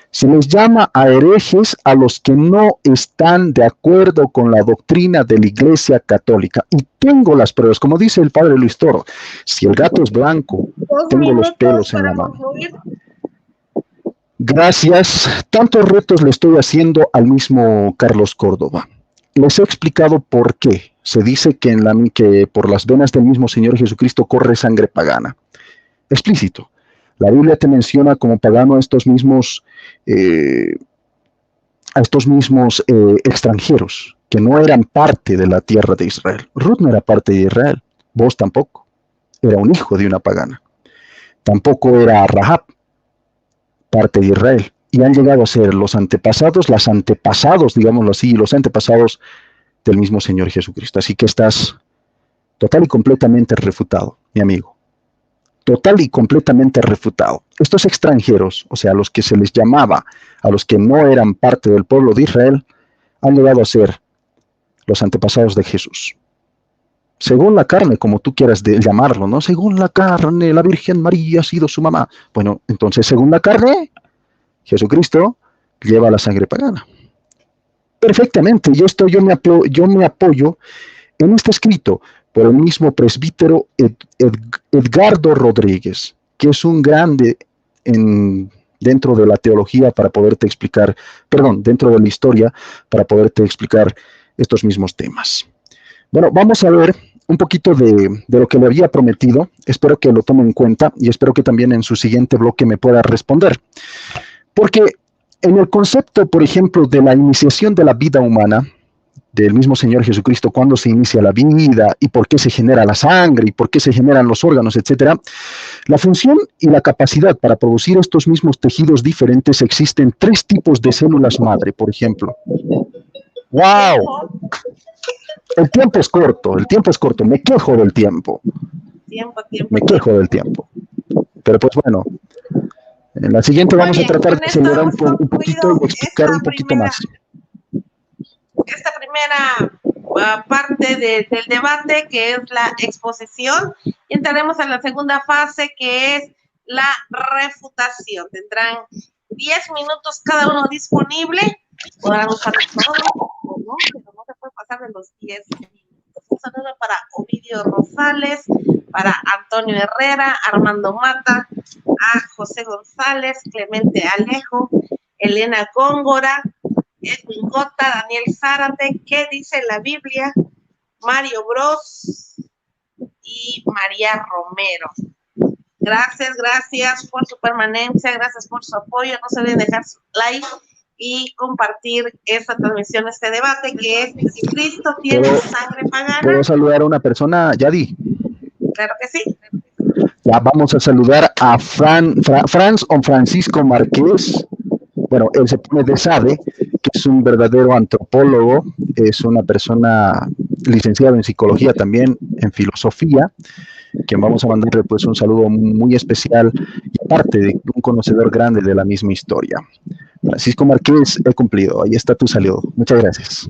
Se les llama a herejes a los que no están de acuerdo con la doctrina de la Iglesia Católica. Y tengo las pruebas, como dice el padre Luis Toro, si el gato es blanco, tengo los pelos en la mano. Gracias. Tantos retos le estoy haciendo al mismo Carlos Córdoba. Les he explicado por qué. Se dice que por las venas del mismo Señor Jesucristo corre sangre pagana. Explícito. La Biblia te menciona como pagano a estos mismos extranjeros que no eran parte de la tierra de Israel. Ruth no era parte de Israel. Vos tampoco. Era un hijo de una pagana. Tampoco era Rahab parte de Israel, y han llegado a ser los antepasados, digámoslo así, los antepasados del mismo Señor Jesucristo. Así que estás total y completamente refutado, mi amigo. Total y completamente refutado. Estos extranjeros, o sea, a los que se les llamaba, a los que no eran parte del pueblo de Israel, han llegado a ser los antepasados de Jesús. Según la carne, como tú quieras llamarlo, ¿no? Según la carne, la Virgen María ha sido su mamá. Bueno, entonces, según la carne, Jesucristo lleva la sangre pagana. Perfectamente, yo me apoyo en este escrito por el mismo presbítero Edgardo Rodríguez, que es un grande dentro de la teología para poderte explicar, dentro de la historia para poderte explicar estos mismos temas. Bueno, vamos a ver un poquito de lo que le había prometido. Espero que lo tome en cuenta y espero que también en su siguiente bloque me pueda responder. Porque en el concepto, por ejemplo, de la iniciación de la vida humana, del mismo Señor Jesucristo, cuándo se inicia la vida y por qué se genera la sangre y por qué se generan los órganos, etcétera, la función y la capacidad para producir estos mismos tejidos diferentes existen 3 tipos de células madre, por ejemplo. ¡Wow! El tiempo es corto, me quejo del tiempo. Me quejo del tiempo. Pero pues bueno, en la siguiente vamos a tratar de acelerar un poquito y explicar un poquito más. Esta primera parte del debate, que es la exposición, y entraremos en la segunda fase, que es la refutación. Tendrán 10 minutos cada uno disponible. Podrán usar todo, o no, pero no se puede pasar de los 10 minutos. Un saludo para Ovidio Rosales, para Antonio Herrera, Armando Mata, a José González, Clemente Alejo, Elena Góngora, Edwin Gota, Daniel Zárate, ¿qué dice la Biblia? Mario Bros y María Romero. Gracias por su permanencia, gracias por su apoyo. No se olviden dejar su like y compartir esta transmisión, este debate, que es si Cristo tiene sangre pagana. ¿Puedo saludar a una persona, Yadi? Claro que sí. Ya vamos a saludar a Franz o Francisco Márquez. Bueno, él se pone de Sade, que es un verdadero antropólogo, es una persona licenciada en psicología, también en filosofía, que vamos a mandarle pues un saludo muy especial y aparte de un conocedor grande de la misma historia. Francisco Márquez, he cumplido, ahí está tu saludo. Muchas gracias.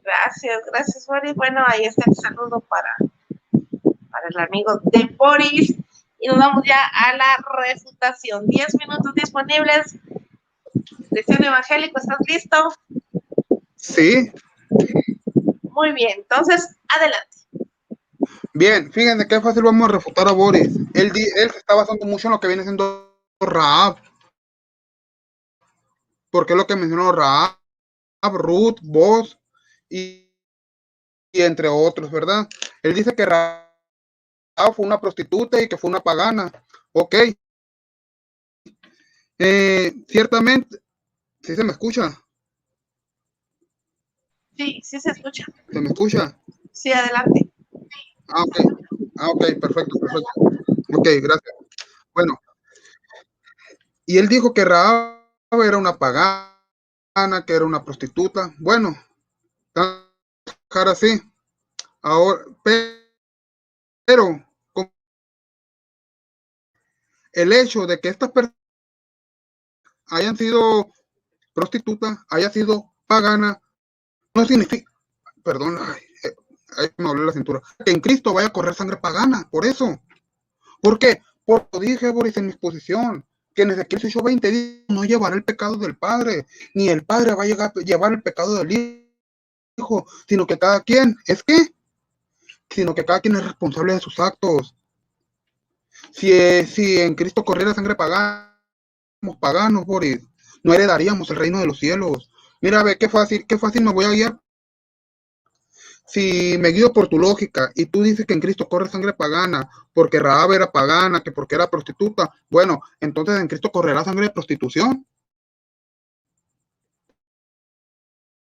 Gracias, Boris. Bueno, ahí está el saludo para el amigo de Boris. Y nos vamos ya a la refutación. 10 minutos disponibles. Cristiano Evangélico, ¿estás listo? Sí. Muy bien, entonces, adelante. Bien, fíjense qué fácil vamos a refutar a Boris. Él se está basando mucho en lo que viene siendo Rahab. Porque es lo que mencionó Rahab, Ruth, Boaz y entre otros, ¿verdad? Él dice que Rahab fue una prostituta y que fue una pagana. Ok. Ciertamente, ¿sí se me escucha? Sí se escucha. ¿Se me escucha? Sí, adelante. Ok, perfecto. Ok, gracias. Y él dijo que Rahab era una pagana, que era una prostituta. Bueno, dejar así. Ahora, pero el hecho de que estas personas hayan sido prostitutas, haya sido pagana, no significa, perdón, ay, me dolió la cintura, que en Cristo vaya a correr sangre pagana, por eso. ¿Por qué? Porque lo dije, Boris, en mi exposición, que en Ezequiel 18:20 dice, no llevará el pecado del Padre, ni el Padre va a llevar el pecado del Hijo, sino que cada quien, sino que cada quien es responsable de sus actos. Si en Cristo corriera sangre pagana, somos paganos, Boris, no heredaríamos el reino de los cielos. Mira, ve, qué fácil me voy a guiar. Si me guío por tu lógica y tú dices que en Cristo corre sangre pagana porque Rahab era pagana, que porque era prostituta, bueno, entonces en Cristo correrá sangre de prostitución.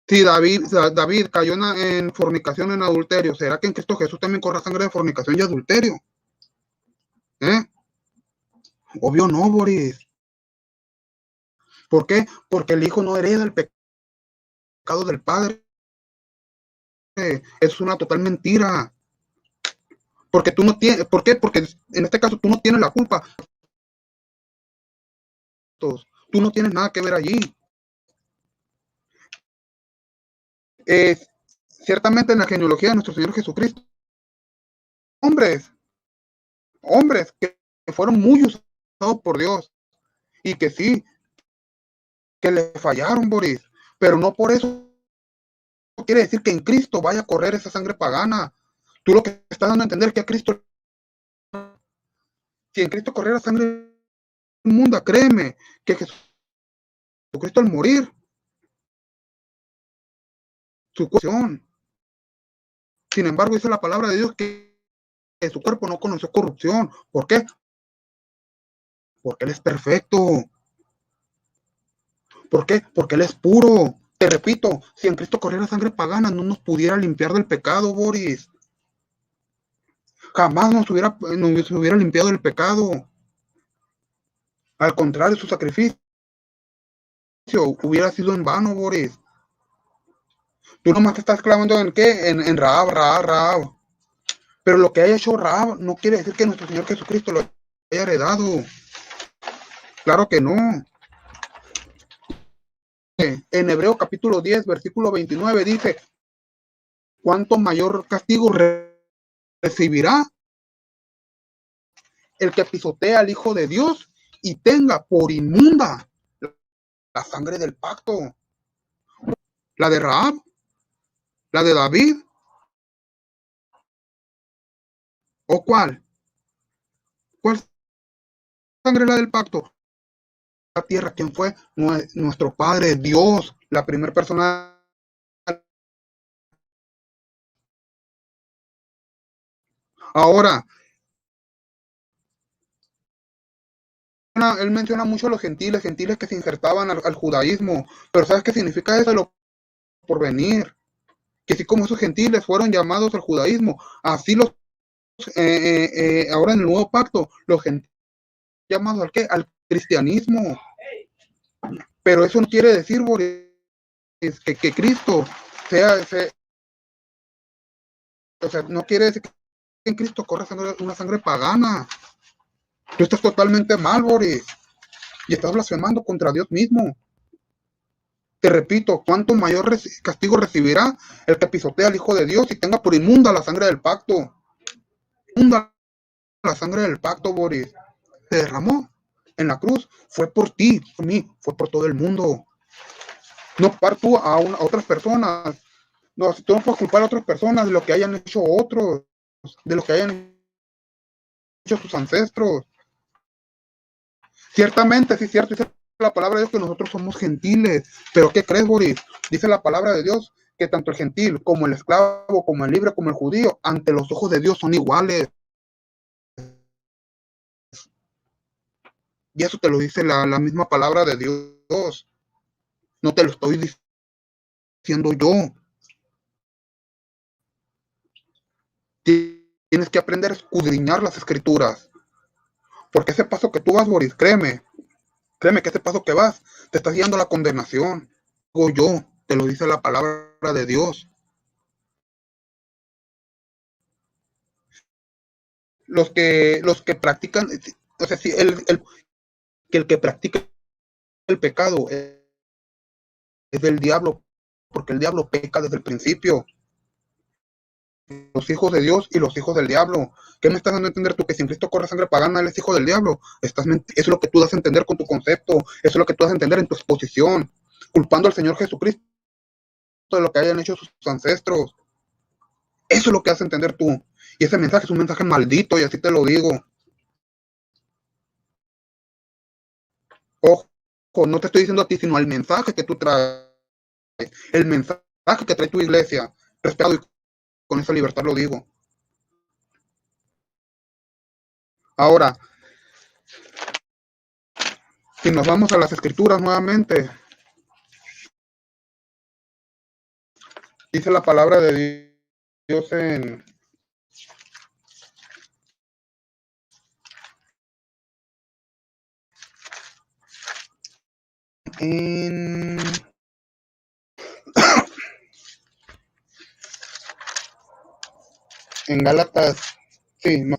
Si David cayó en fornicación, en adulterio, ¿será que en Cristo Jesús también corre sangre de fornicación y adulterio? Obvio no, Boris. ¿Por qué? Porque el Hijo no hereda el pecado del Padre. Es una total mentira. Porque tú no tienes, ¿por qué? Porque en este caso tú no tienes la culpa. Tú no tienes nada que ver allí. Ciertamente en la genealogía de nuestro Señor Jesucristo, hombres que fueron muy usados por Dios y que sí, que le fallaron, Boris, pero no por eso quiere decir que en Cristo vaya a correr esa sangre pagana. Tú lo que estás dando a entender es que a Cristo, si en Cristo corriera sangre inmunda, créeme que Jesucristo al morir, su corrupción. Sin embargo, dice la palabra de Dios que su cuerpo no conoció corrupción. ¿Por qué? Porque Él es perfecto. ¿Por qué? Porque Él es puro. Te repito, si en Cristo corriera sangre pagana, no nos pudiera limpiar del pecado, Boris. Jamás nos hubiera limpiado del pecado. Al contrario, su sacrificio hubiera sido en vano, Boris. Tú nomás te estás clavando en qué? En Rahab. Pero lo que haya hecho Rahab no quiere decir que nuestro Señor Jesucristo lo haya heredado. Claro que no. En Hebreo capítulo 10, versículo 29 dice, ¿cuánto mayor castigo recibirá el que pisotea al Hijo de Dios y tenga por inmunda la sangre del pacto? ¿La de Rahab? ¿La de David? ¿O cuál? ¿Cuál sangre la del pacto? La tierra, ¿quién fue? Nuestro Padre, Dios, la primera persona. Ahora, él menciona mucho a los gentiles que se insertaban al judaísmo, pero ¿sabes qué significa eso? Lo por venir. Que así como esos gentiles fueron llamados al judaísmo, así los ahora en el nuevo pacto, los gentiles llamados ¿al qué? Al cristianismo. Pero eso no quiere decir, Boris, que Cristo o sea, no quiere decir que en Cristo corre una sangre pagana. Tú estás totalmente mal, Boris, y estás blasfemando contra Dios mismo. Te repito, ¿cuánto mayor castigo recibirá el que pisotea al Hijo de Dios y tenga por inmunda la sangre del pacto? Inmunda la sangre del pacto, Boris. Se derramó en la cruz. Fue por ti, por mí, fue por todo el mundo. No par tú a otras personas. No, tú no puedes culpar a otras personas de lo que hayan hecho otros, de lo que hayan hecho sus ancestros. Ciertamente, sí es cierto, dice la palabra de Dios que nosotros somos gentiles. Pero ¿qué crees, Boris? Dice la palabra de Dios que tanto el gentil como el esclavo, como el libre, como el judío, ante los ojos de Dios son iguales. Y eso te lo dice la misma palabra de Dios. No te lo estoy diciendo yo. Tienes que aprender a escudriñar las escrituras. Porque ese paso que tú vas, Boris, créeme, Créeme que ese paso que vas, te estás guiando a la condenación. O yo, te lo dice la palabra de Dios. Los que practican, o sea, si el que practica el pecado es del diablo, porque el diablo peca desde el principio. Los hijos de Dios y los hijos del diablo. ¿Qué me estás dando a entender tú? Que si en Cristo corre sangre pagana, él es hijo del diablo. Eso es lo que tú das a entender con tu concepto. Eso es lo que tú das a entender en tu exposición. Culpando al Señor Jesucristo de lo que hayan hecho sus ancestros. Eso es lo que hace entender tú. Y ese mensaje es un mensaje maldito, y así te lo digo. Ojo, no te estoy diciendo a ti, sino al mensaje que tú traes. El mensaje que trae tu iglesia. Respetado, y con esa libertad lo digo. Ahora, si nos vamos a las escrituras nuevamente, dice la palabra de Dios en Gálatas, sí, no.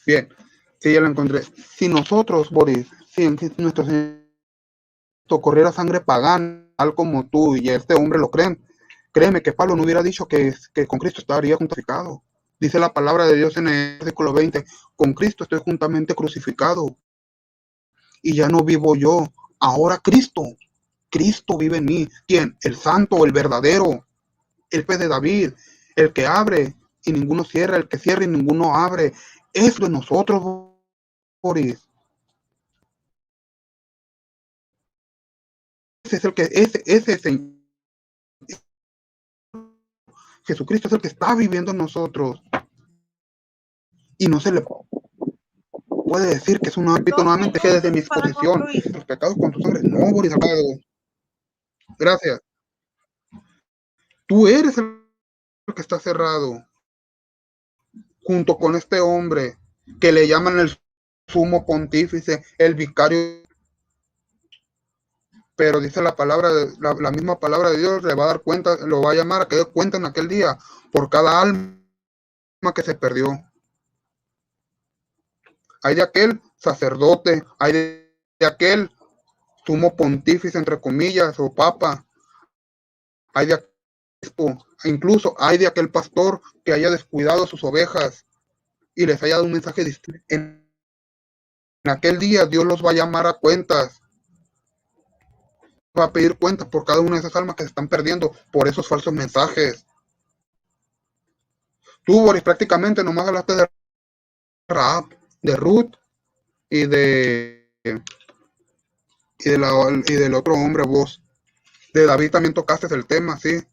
Bien, sí, ya lo encontré. Si nosotros, Boris, si nuestro Señor corriera sangre pagana, tal como tú y este hombre lo creen, créeme que Pablo no hubiera dicho que con Cristo estaría crucificado. Dice la palabra de Dios en el versículo 20, con Cristo estoy juntamente crucificado, y ya no vivo yo, ahora Cristo vive en mí. ¿Quién? El santo, el verdadero, el pez de David, el que abre y ninguno cierra, el que cierra y ninguno abre. Eso es nosotros, Boris. Ese es el que, ese es el, Jesucristo es el que está viviendo en nosotros. Y no se le puede decir que es un ámbito nuevamente que desde mi exposición. Los pecados con tu sangre. No, Boris, amado. Gracias. Tú eres el que está cerrado. Junto con este hombre que le llaman el sumo pontífice, el vicario. Pero dice la palabra, la misma palabra de Dios, le va a dar cuenta, lo va a llamar a que dé cuenta en aquel día por cada alma que se perdió. Hay de aquel sacerdote, hay de aquel sumo pontífice, entre comillas, o papa, hay de aquel, incluso hay de aquel pastor que haya descuidado a sus ovejas y les haya dado un mensaje distinto. En aquel día Dios los va a llamar a cuentas, va a pedir cuentas por cada una de esas almas que se están perdiendo por esos falsos mensajes. Tú, Boris, prácticamente nomás hablaste de Rahab, de Ruth y del otro hombre, vos. De David también tocaste el tema, sí.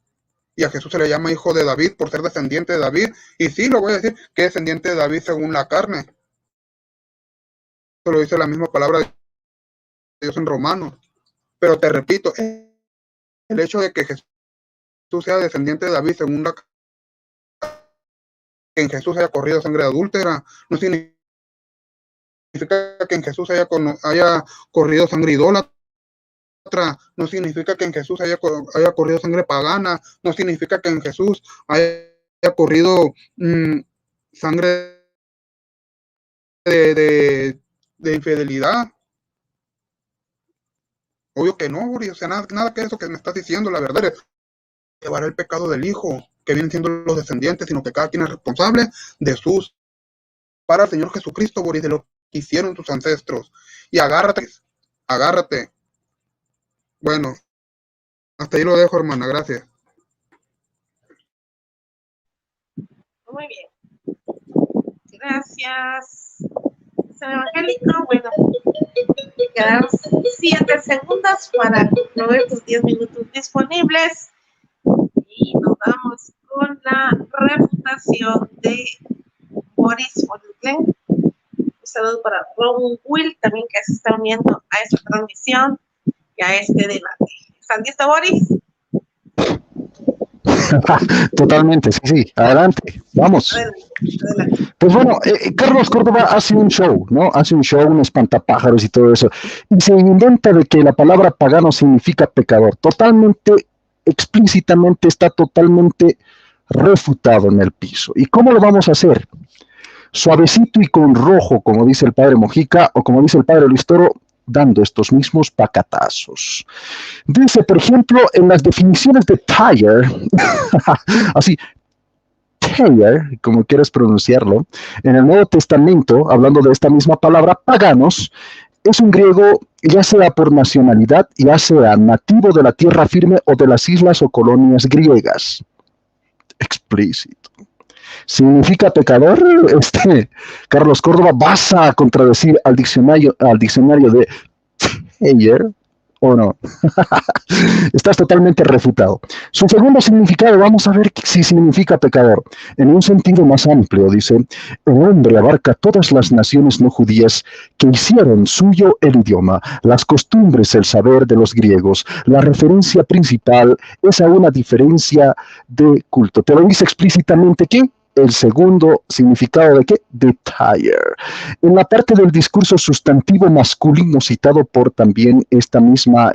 Y a Jesús se le llama hijo de David por ser descendiente de David. Y sí, lo voy a decir, que es descendiente de David según la carne. Eso lo dice la misma palabra de Dios en Romanos. Pero te repito, el hecho de que Jesús sea descendiente de David según la carne, que en Jesús haya corrido sangre adúltera, no significa que en Jesús haya corrido sangre idólatra, no significa que en Jesús haya corrido sangre pagana, no significa que en Jesús haya corrido sangre de infidelidad. Obvio que no, Uri, o sea, nada que eso que me estás diciendo, la verdad es llevar el pecado del hijo, que vienen siendo los descendientes, sino que cada quien es responsable de sus, para el Señor Jesucristo, Boris, de lo que hicieron tus ancestros. Y agárrate. Bueno, hasta ahí lo dejo, hermana, gracias. Muy bien. Gracias. San Evangélico, bueno, quedan 7 segundos para concluir tus 10 minutos disponibles. Y nos vamos con la refutación de Boris Oliven. Un saludo para Ron Will, también que se está uniendo a esta transmisión y a este debate. ¿Están listos, Boris? Totalmente, sí, adelante, vamos. Adelante. Pues bueno, Carlos Córdoba hace un show, ¿no? Hace un show, un espantapájaros y todo eso. Y se inventa de que la palabra pagano significa pecador. Totalmente, explícitamente, está totalmente refutado en el piso. ¿Y cómo lo vamos a hacer? Suavecito y con rojo, como dice el padre Mojica, o como dice el padre Luis Toro, dando estos mismos pacatazos. Dice, por ejemplo, en las definiciones de Thayer, así, Thayer, como quieras pronunciarlo, en el Nuevo Testamento, hablando de esta misma palabra, paganos, es un griego, ya sea por nacionalidad, ya sea nativo de la tierra firme o de las islas o colonias griegas. Explícito. ¿Significa pecador? Carlos Córdoba, ¿vas a contradecir al diccionario de Thayer o no? Estás totalmente refutado. Su segundo significado, vamos a ver si significa pecador. En un sentido más amplio, dice, el hombre abarca todas las naciones no judías que hicieron suyo el idioma, las costumbres, el saber de los griegos. La referencia principal es a una diferencia de culto. Te lo dice explícitamente que el segundo significado de qué? De Thayer. En la parte del discurso sustantivo masculino citado por también este mismo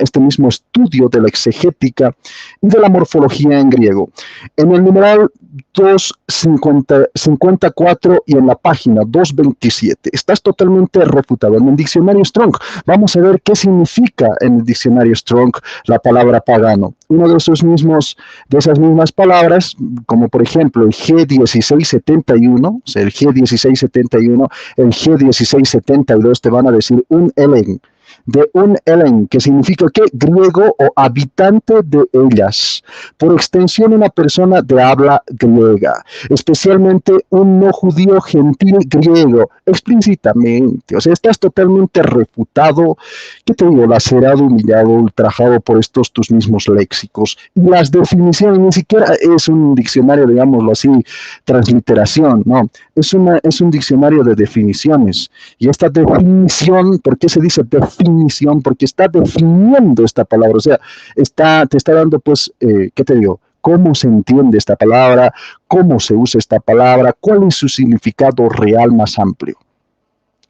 estudio de la exegética y de la morfología en griego. En el numeral 254 y en la página 227. Estás totalmente refutado. En el diccionario Strong, vamos a ver qué significa en el diccionario Strong la palabra pagano. Uno de esas mismas palabras, como por ejemplo el G1671, o sea, el G1671, el G1672, te van a decir un Helen, de un Helen, que significa ¿qué? Griego o habitante de ellas. Por extensión, una persona de habla griega, especialmente un no judío gentil griego, explícitamente. O sea, estás totalmente refutado, ¿qué te digo? Lacerado, humillado, ultrajado por estos tus mismos léxicos. Y las definiciones, ni siquiera es un diccionario, digámoslo así, transliteración, no. Es un diccionario de definiciones. Y esta definición, ¿por qué se dice definición? Porque está definiendo esta palabra, o sea, te está dando, pues, ¿qué te digo? ¿Cómo se entiende esta palabra? ¿Cómo se usa esta palabra? ¿Cuál es su significado real más amplio?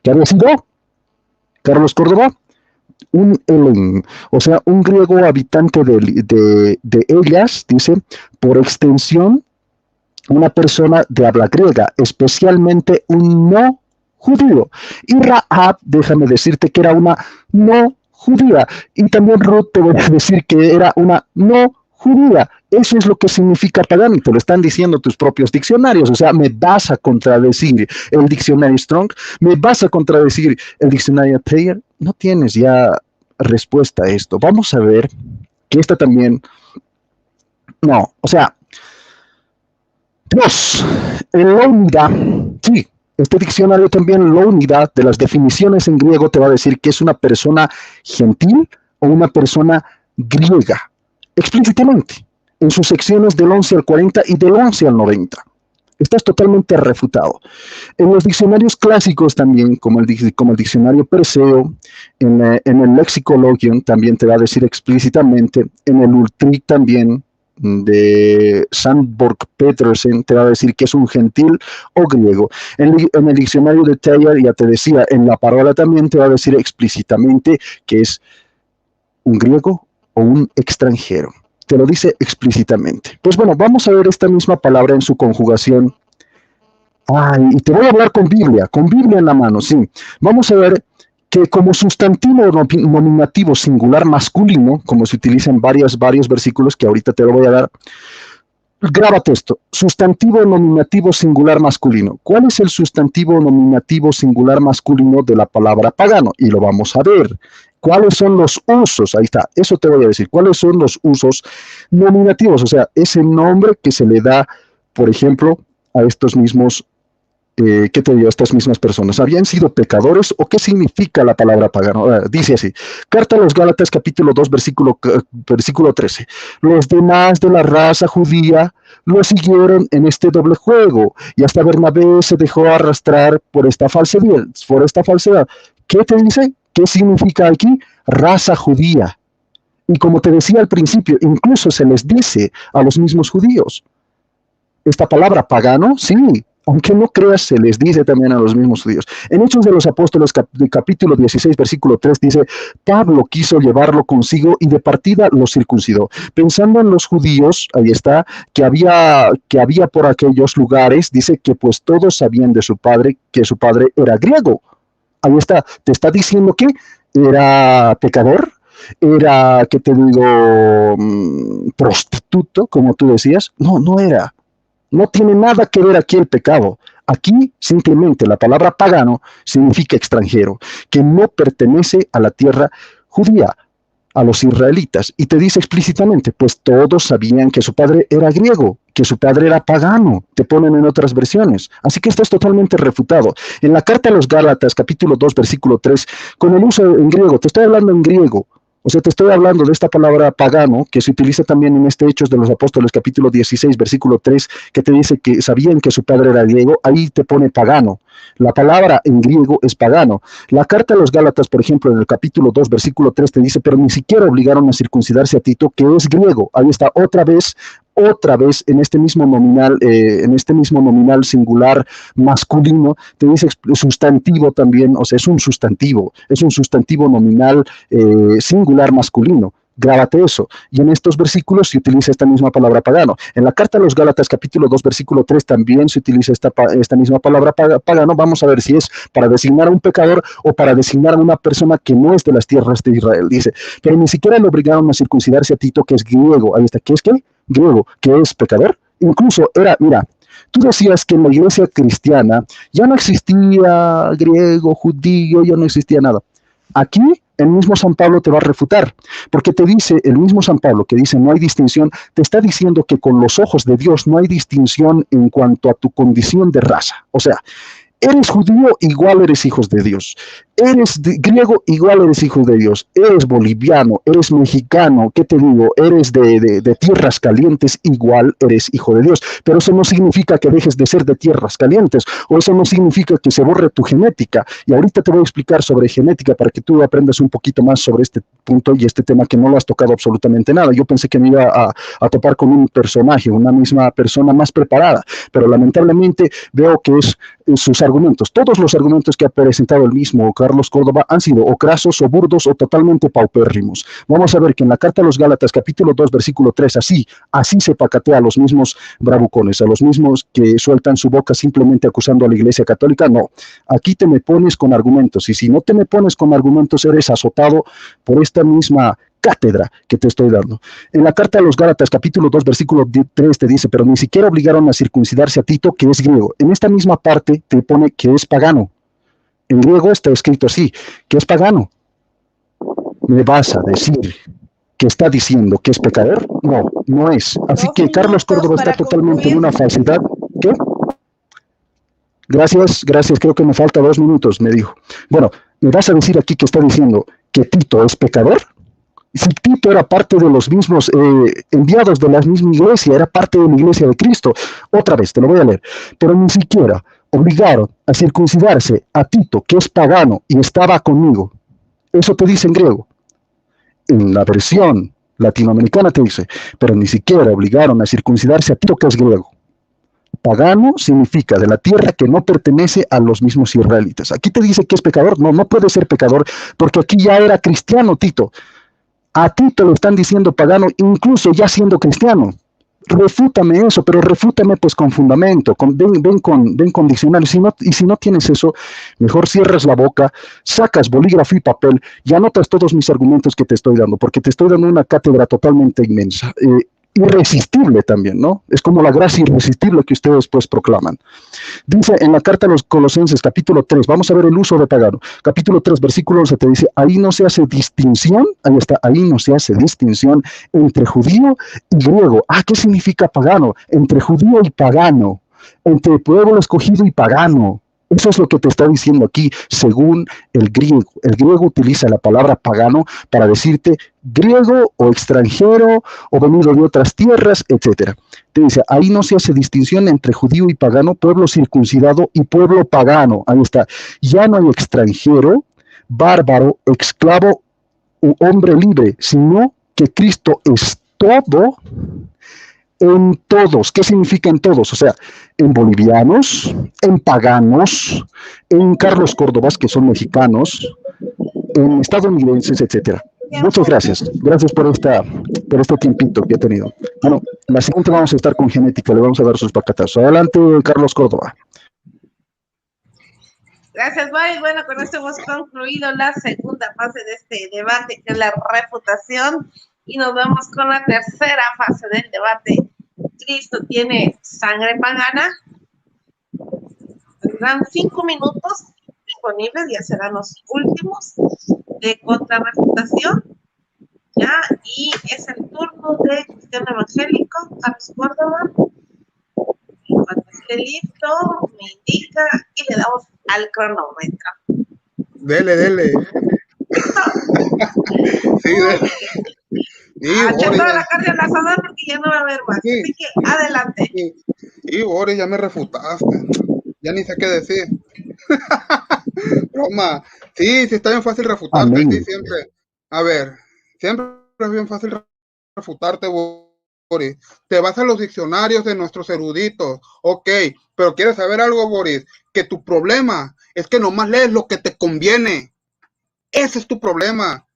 ¿Qué había sido? Carlos Córdoba, un Helen, o sea, un griego habitante de ellas, dice, por extensión, una persona de habla griega, especialmente un no judío. Y Rahab, déjame decirte que era una no judía. Y también Ruth, te voy a decir que era una no judía. Eso es lo que significa pagano, y te lo están diciendo tus propios diccionarios. O sea, me vas a contradecir el diccionario Strong, me vas a contradecir el diccionario Thayer. No tienes ya respuesta a esto. Vamos a ver que esta también, no, o sea, Dios, en la unidad, sí, este diccionario también, la unidad de las definiciones en griego te va a decir que es una persona gentil o una persona griega, explícitamente, en sus secciones del 11 al 40 y del 11 al 90. Estás totalmente refutado. En los diccionarios clásicos también, como el diccionario Perseo, en el Lexicologion también te va a decir explícitamente, en el Ultric también, de Sandborg Petersen, te va a decir que es un gentil o griego. En el diccionario de Thayer, ya te decía, en la palabra también te va a decir explícitamente que es un griego o un extranjero. Te lo dice explícitamente. Pues bueno, vamos a ver esta misma palabra en su conjugación. Y te voy a hablar con Biblia en la mano, sí. Vamos a ver que como sustantivo nominativo singular masculino, como se utiliza en varios versículos que ahorita te lo voy a dar, grábate esto, sustantivo nominativo singular masculino. ¿Cuál es el sustantivo nominativo singular masculino de la palabra pagano? Y lo vamos a ver. ¿Cuáles son los usos? Ahí está, eso te voy a decir. ¿Cuáles son los usos nominativos? O sea, ese nombre que se le da, por ejemplo, a estos mismos ¿qué te digo? Estas mismas personas, ¿habían sido pecadores o qué significa la palabra pagano? Dice así, Carta a los Gálatas capítulo 2 versículo 13, los demás de la raza judía lo siguieron en este doble juego y hasta Bernabé se dejó arrastrar por esta falsedad. ¿Qué te dice? ¿Qué significa aquí? Raza judía. Y como te decía al principio, incluso se les dice a los mismos judíos, esta palabra pagano, sí, aunque no creas, se les dice también a los mismos judíos. En Hechos de los Apóstoles, capítulo 16, versículo 3, dice, Pablo quiso llevarlo consigo y de partida lo circuncidó. Pensando en los judíos, ahí está, que había por aquellos lugares, dice que pues todos sabían de su padre, que su padre era griego. Ahí está, te está diciendo que era pecador, era, ¿qué te digo? Prostituto, como tú decías. No, no era. No tiene nada que ver aquí el pecado. Aquí simplemente la palabra pagano significa extranjero, que no pertenece a la tierra judía, a los israelitas. Y te dice explícitamente, pues todos sabían que su padre era griego, que su padre era pagano, te ponen en otras versiones. Así que esto es totalmente refutado. En la carta a los Gálatas, capítulo 2, versículo 3, con el uso en griego, te estoy hablando en griego, o sea, te estoy hablando de esta palabra pagano, que se utiliza también en este Hechos de los Apóstoles, capítulo 16, versículo 3, que te dice que sabían que su padre era griego, ahí te pone pagano. La palabra en griego es pagano. La carta a los Gálatas, por ejemplo, en el capítulo 2, versículo 3, te dice, pero ni siquiera obligaron a circuncidarse a Tito, que es griego. Ahí está, otra vez en este mismo nominal singular masculino, te dice sustantivo también, o sea, es un sustantivo nominal singular masculino. Grábate eso. Y en estos versículos se utiliza esta misma palabra pagano. En la carta a los Gálatas, capítulo 2, versículo 3, también se utiliza esta misma palabra pagano. Vamos a ver si es para designar a un pecador o para designar a una persona que no es de las tierras de Israel. Dice, pero ni siquiera le obligaron a circuncidarse a Tito, que es griego. Ahí está, ¿qué es qué? Griego, que es pecador. Incluso era, mira, tú decías que en la iglesia cristiana ya no existía griego, judío, ya no existía nada. Aquí el mismo San Pablo te va a refutar, porque te dice, el mismo San Pablo que dice no hay distinción, te está diciendo que con los ojos de Dios no hay distinción en cuanto a tu condición de raza. O sea, eres judío, igual eres hijos de Dios. Eres griego, igual eres hijo de Dios. Eres boliviano, eres mexicano, ¿qué te digo? Eres de tierras calientes, igual eres hijo de Dios. Pero eso no significa que dejes de ser de tierras calientes, o eso no significa que se borre tu genética. Y ahorita te voy a explicar sobre genética para que tú aprendas un poquito más sobre este punto y este tema que no lo has tocado absolutamente nada. Yo pensé que me iba a topar con un personaje, una misma persona más preparada, pero lamentablemente veo que es sus argumentos. Todos los argumentos que ha presentado el mismo Carlos Córdoba han sido o crasos o burdos o totalmente paupérrimos. Vamos a ver que en la carta a los Gálatas, capítulo 2, versículo 3, así se pacatea a los mismos bravucones, a los mismos que sueltan su boca simplemente acusando a la Iglesia Católica. No, aquí te me pones con argumentos, y si no te me pones con argumentos, eres azotado por esta misma cátedra que te estoy dando. En la carta a los Gálatas, capítulo 2, versículo 3, te dice, pero ni siquiera obligaron a circuncidarse a Tito, que es griego. En esta misma parte te pone que es pagano. En griego está escrito así, que es pagano. ¿Me vas a decir que está diciendo que es pecador? No, no es. Así que Carlos Córdoba está totalmente en una falsedad. ¿Qué? Gracias, creo que me falta 2 minutos, me dijo. Bueno, ¿me vas a decir aquí que está diciendo que Tito es pecador? Si Tito era parte de los mismos enviados de la misma iglesia, era parte de la iglesia de Cristo. Otra vez, te lo voy a leer. Pero ni siquiera obligaron a circuncidarse a Tito, que es pagano y estaba conmigo. Eso te dice en griego. En la versión latinoamericana te dice, pero ni siquiera obligaron a circuncidarse a Tito, que es griego. Pagano significa de la tierra que no pertenece a los mismos israelitas. Aquí te dice que es pecador. No, no puede ser pecador, porque aquí ya era cristiano Tito. A Tito le están diciendo pagano, incluso ya siendo cristiano. Refútame eso, pero refútame pues con fundamento, ven con diccionario. Y si no tienes eso, mejor cierras la boca, sacas bolígrafo y papel y anotas todos mis argumentos que te estoy dando, porque te estoy dando una cátedra totalmente inmensa. Irresistible también, ¿no? Es como la gracia irresistible que ustedes pues proclaman. Dice en la carta a los Colosenses, capítulo 3, vamos a ver el uso de pagano. Capítulo 3, versículo 11, te dice, ahí no se hace distinción, ahí está, ahí no se hace distinción entre judío y griego. ¿Qué significa pagano? Entre judío y pagano, entre pueblo escogido y pagano. Eso es lo que te está diciendo aquí, según el griego. El griego utiliza la palabra pagano para decirte griego o extranjero o venido de otras tierras, etc. Te dice, ahí no se hace distinción entre judío y pagano, pueblo circuncidado y pueblo pagano. Ahí está. Ya no hay extranjero, bárbaro, esclavo u hombre libre, sino que Cristo es todo en todos. ¿Qué significa en todos? O sea, en bolivianos, en paganos, en Carlos Córdobas, que son mexicanos, en estadounidenses, etcétera. Muchas gracias. Gracias por este tiempito que he tenido. Bueno, la siguiente vamos a estar con genética, le vamos a dar sus pacatazos. Adelante, Carlos Córdoba. Gracias, Boris. Bueno, con esto hemos concluido la segunda fase de este debate, que es la refutación, y nos vamos con la tercera fase del debate. ¿Cristo tiene sangre pagana? Tendrán 5 minutos disponibles, ya serán los últimos de contrarrefutación, ¿ya? Y es el turno de Cristiano Evangélico, Carlos Córdoba. Cuando esté listo, me indica y le damos al cronómetro. Dele. Sí, dele. Echa toda la carne al asador porque ya no va a haber más. Sí. Así que adelante. Y Boris, ya me refutaste. Ya ni sé qué decir. Broma. Sí, está bien fácil refutarte. Amén. Sí, siempre. A ver, siempre es bien fácil refutarte, Boris. Te vas a los diccionarios de nuestros eruditos. Ok, pero ¿quieres saber algo, Boris? Que tu problema es que nomás lees lo que te conviene. Ese es tu problema.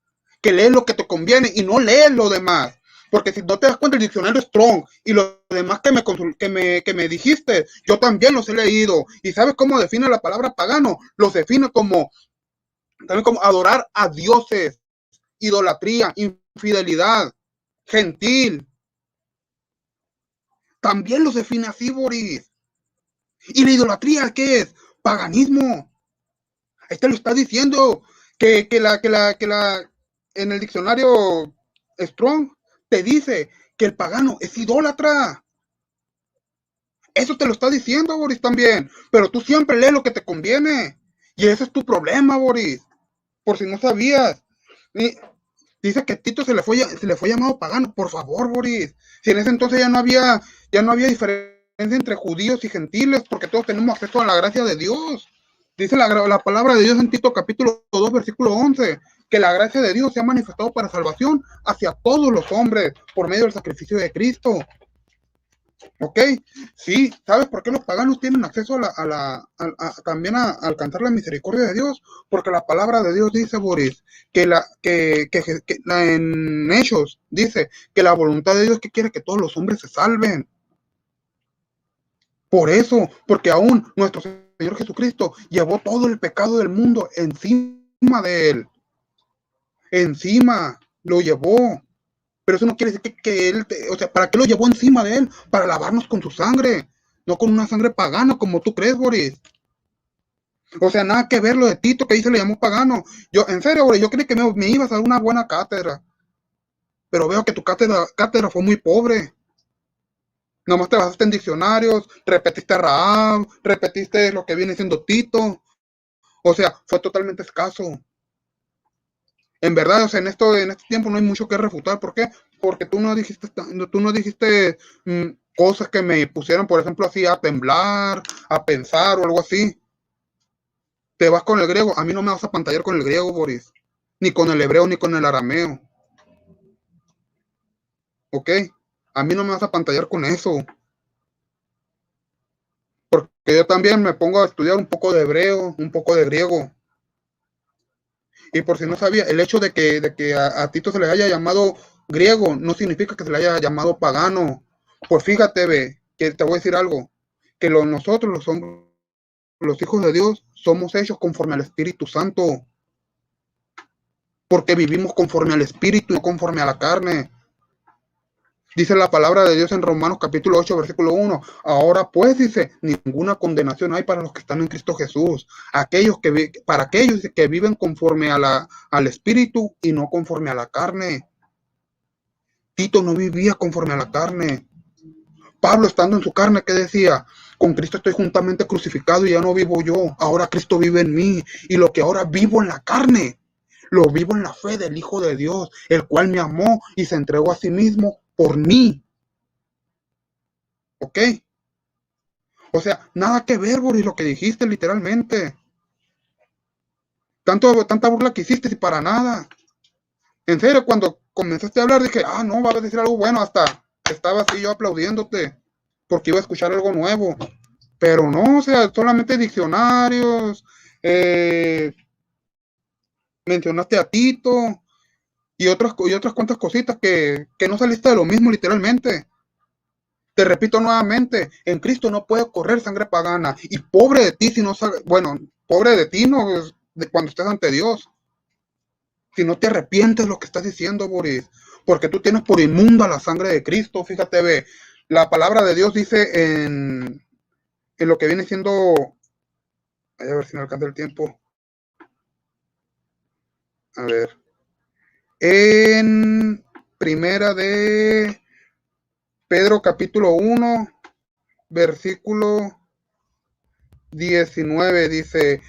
Que lees lo que te conviene y no lees lo demás. Porque si no te das cuenta, el diccionario Strong y los demás que me dijiste, yo también los he leído. ¿Y sabes cómo define la palabra pagano? Los define como, también como adorar a dioses, idolatría, infidelidad, gentil. También los define así, Boris. ¿Y la idolatría qué es? Paganismo. Ahí te lo está diciendo. Que en el diccionario Strong te dice que el pagano es idólatra. Eso te lo está diciendo, Boris, también. Pero tú siempre lees lo que te conviene. Y ese es tu problema, Boris. Por si no sabías. Y dice que Tito se le fue llamado pagano. Por favor, Boris. Si en ese entonces ya no había diferencia entre judíos y gentiles, porque todos tenemos acceso a la gracia de Dios. Dice la palabra de Dios en Tito capítulo 2, versículo 11, que la gracia de Dios se ha manifestado para salvación hacia todos los hombres por medio del sacrificio de Cristo. ¿Ok? Sí, ¿sabes por qué los paganos tienen acceso también a alcanzar la misericordia de Dios? Porque la palabra de Dios dice, Boris, que en Hechos dice que la voluntad de Dios es que quiere que todos los hombres se salven. Por eso, porque aún nuestro Señor Jesucristo llevó todo el pecado del mundo encima de él. Encima lo llevó. Pero eso no quiere decir que él, o sea, ¿para qué lo llevó encima de él? Para lavarnos con su sangre, no con una sangre pagana como tú crees, Boris. O sea, nada que ver lo de Tito, que ahí se le llamó pagano. Yo, en serio, Boris, yo creí que me ibas a dar una buena cátedra. Pero veo que tu cátedra fue muy pobre. Nomás te basaste en diccionarios, repetiste a Rahab, repetiste lo que viene siendo Tito. O sea, fue totalmente escaso. En verdad, o sea, en este tiempo no hay mucho que refutar. ¿Por qué? Porque tú no dijiste cosas que me pusieran, por ejemplo, así a temblar, a pensar o algo así. Te vas con el griego. A mí no me vas a pantallar con el griego, Boris. Ni con el hebreo, ni con el arameo. ¿Ok? A mí no me vas a pantallar con eso. Porque yo también me pongo a estudiar un poco de hebreo, un poco de griego. Y por si no sabía, el hecho de que a Tito se le haya llamado griego no significa que se le haya llamado pagano. Pues fíjate, ve, que te voy a decir algo, que nosotros los hijos de Dios somos hechos conforme al Espíritu Santo, porque vivimos conforme al Espíritu y no conforme a la carne. Dice la palabra de Dios en Romanos capítulo 8, versículo 1. Ahora pues, dice, ninguna condenación hay para los que están en Cristo Jesús. Para aquellos que viven conforme al Espíritu y no conforme a la carne. Tito no vivía conforme a la carne. Pablo, estando en su carne, ¿qué decía? Con Cristo estoy juntamente crucificado y ya no vivo yo. Ahora Cristo vive en mí. Y lo que ahora vivo en la carne, lo vivo en la fe del Hijo de Dios, el cual me amó y se entregó a sí mismo por mí. ¿Ok? O sea, nada que ver, Boris, lo que dijiste literalmente. Tanta burla que hiciste y para nada. En serio, cuando comenzaste a hablar dije, no, vas a decir algo bueno, hasta estaba así yo aplaudiéndote, porque iba a escuchar algo nuevo. Pero no, o sea, solamente diccionarios, mencionaste a Tito y otras cuantas cositas que no saliste de lo mismo literalmente. Te repito nuevamente, en Cristo no puede correr sangre pagana. Y pobre de ti si no sabes, bueno, pobre de ti no, de cuando estés ante Dios. Si no te arrepientes lo que estás diciendo, Boris, porque tú tienes por inmunda la sangre de Cristo. Fíjate, ve, la palabra de Dios dice en lo que viene siendo, a ver si me alcanza el tiempo. A ver, en primera de Pedro capítulo 1, versículo 19 dice,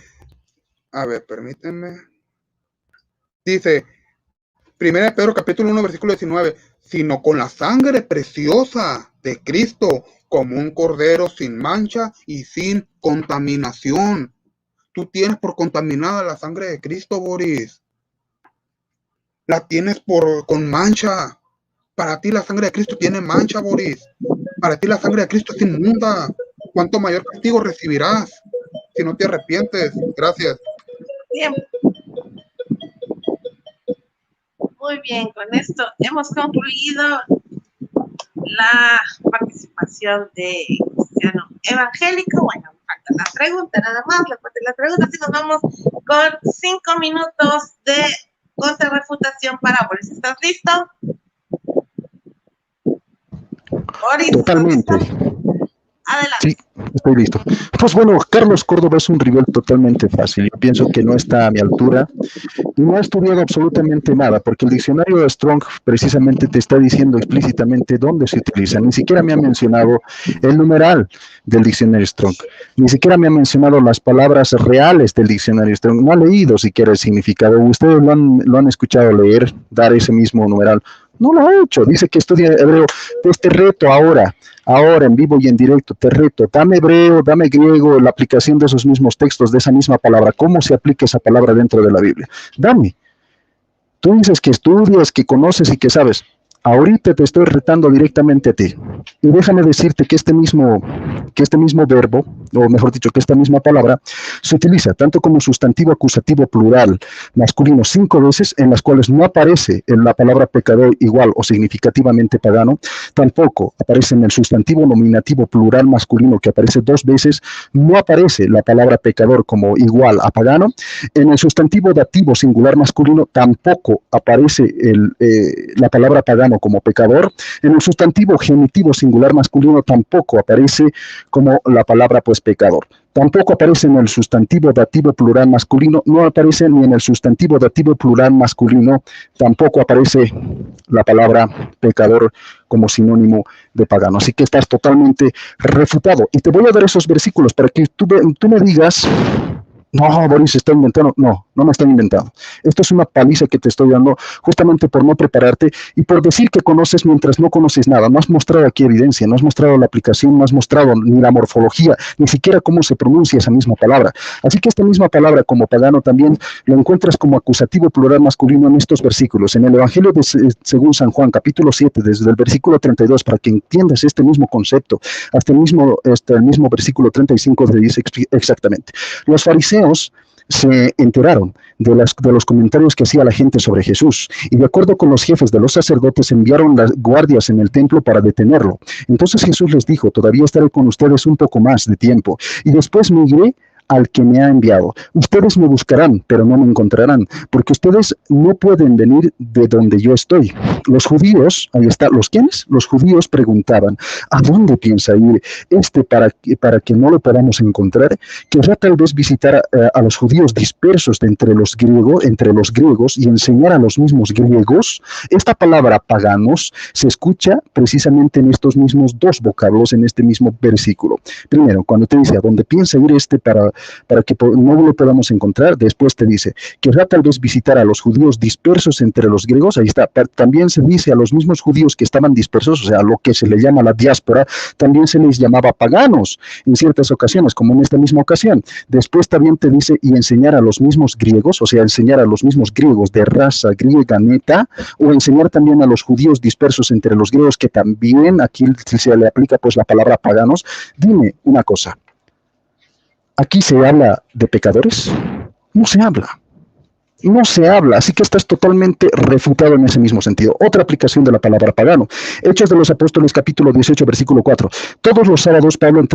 a ver, permítanme. Dice, primera de Pedro capítulo 1, versículo 19, sino con la sangre preciosa de Cristo, como un cordero sin mancha y sin contaminación. Tú tienes por contaminada la sangre de Cristo, Boris. La tienes con mancha. Para ti la sangre de Cristo tiene mancha, Boris. Para ti la sangre de Cristo es inmunda. ¿Cuánto mayor castigo recibirás si no te arrepientes? Gracias. Bien. Muy bien, con esto hemos concluido la participación de Cristiano Evangélico. Bueno, falta la pregunta nada más, la pregunta, si nos vamos con 5 minutos de contrarrefutación para Boris. ¿Estás listo? Boris, Totalmente. Adelante. Sí, estoy listo. Pues bueno, Carlos Córdoba es un rival totalmente fácil. Yo pienso que no está a mi altura y no ha estudiado absolutamente nada, porque el diccionario de Strong precisamente te está diciendo explícitamente dónde se utiliza. Ni siquiera me ha mencionado el numeral del diccionario Strong. Ni siquiera me ha mencionado las palabras reales del diccionario Strong. No ha leído siquiera el significado. Ustedes lo han escuchado leer, dar ese mismo numeral. No lo ha hecho. Dice que estudia hebreo. Pues te reto ahora en vivo y en directo, te reto, dame hebreo, dame griego, la aplicación de esos mismos textos, de esa misma palabra, cómo se aplica esa palabra dentro de la Biblia. Dame. Tú dices que estudias, que conoces y que sabes. Ahorita te estoy retando directamente a ti. Y déjame decirte que este mismo verbo, o mejor dicho, que esta misma palabra, se utiliza tanto como sustantivo acusativo plural masculino 5 veces, en las cuales no aparece en la palabra pecador igual o significativamente pagano, tampoco aparece en el sustantivo nominativo plural masculino, que aparece 2 veces, no aparece la palabra pecador como igual a pagano. En el sustantivo dativo singular masculino tampoco aparece la palabra pagano como pecador. En el sustantivo genitivo singular masculino tampoco aparece como la palabra pues pecador. Tampoco aparece en el sustantivo dativo plural masculino, no aparece ni en el sustantivo dativo plural masculino, tampoco aparece la palabra pecador como sinónimo de pagano. Así que estás totalmente refutado. Y te voy a dar esos versículos para que tú me digas, no, Boris está inventando. No me están inventando. Esto es una paliza que te estoy dando justamente por no prepararte y por decir que conoces mientras no conoces nada. No has mostrado aquí evidencia, no has mostrado la aplicación, no has mostrado ni la morfología, ni siquiera cómo se pronuncia esa misma palabra. Así que esta misma palabra como pagano también lo encuentras como acusativo plural masculino en estos versículos. En el Evangelio según San Juan, capítulo 7, desde el versículo 32, para que entiendas este mismo concepto, hasta el mismo versículo 35 te dice exactamente. Los fariseos se enteraron de los comentarios que hacía la gente sobre Jesús, y de acuerdo con los jefes de los sacerdotes enviaron las guardias en el templo para detenerlo. Entonces Jesús les dijo, todavía estaré con ustedes un poco más de tiempo, y después me iré al que me ha enviado. Ustedes me buscarán, pero no me encontrarán, porque ustedes no pueden venir de donde yo estoy. Los judíos, ahí está, ¿los quiénes? Los judíos preguntaban, ¿a dónde piensa ir para que no lo podamos encontrar? ¿Querrá tal vez visitar a los judíos dispersos entre los griegos y enseñar a los mismos griegos? Esta palabra paganos se escucha precisamente en estos mismos 2 vocablos, en este mismo versículo. Primero, cuando te dice, ¿a dónde piensa ir para que no lo podamos encontrar? Después te dice, querrá tal vez visitar a los judíos dispersos entre los griegos. Ahí está, también se dice a los mismos judíos que estaban dispersos, o sea, lo que se le llama la diáspora, también se les llamaba paganos en ciertas ocasiones, como en esta misma ocasión. Después también te dice, y enseñar a los mismos griegos, o sea, enseñar a los mismos griegos de raza griega neta, o enseñar también a los judíos dispersos entre los griegos, que también aquí se le aplica pues la palabra paganos. Dime una cosa, ¿aquí se habla de pecadores? No se habla. No se habla, así que estás totalmente refutado en ese mismo sentido. Otra aplicación de la palabra pagano. Hechos de los Apóstoles, capítulo 18, versículo 4. Todos los sábados Pablo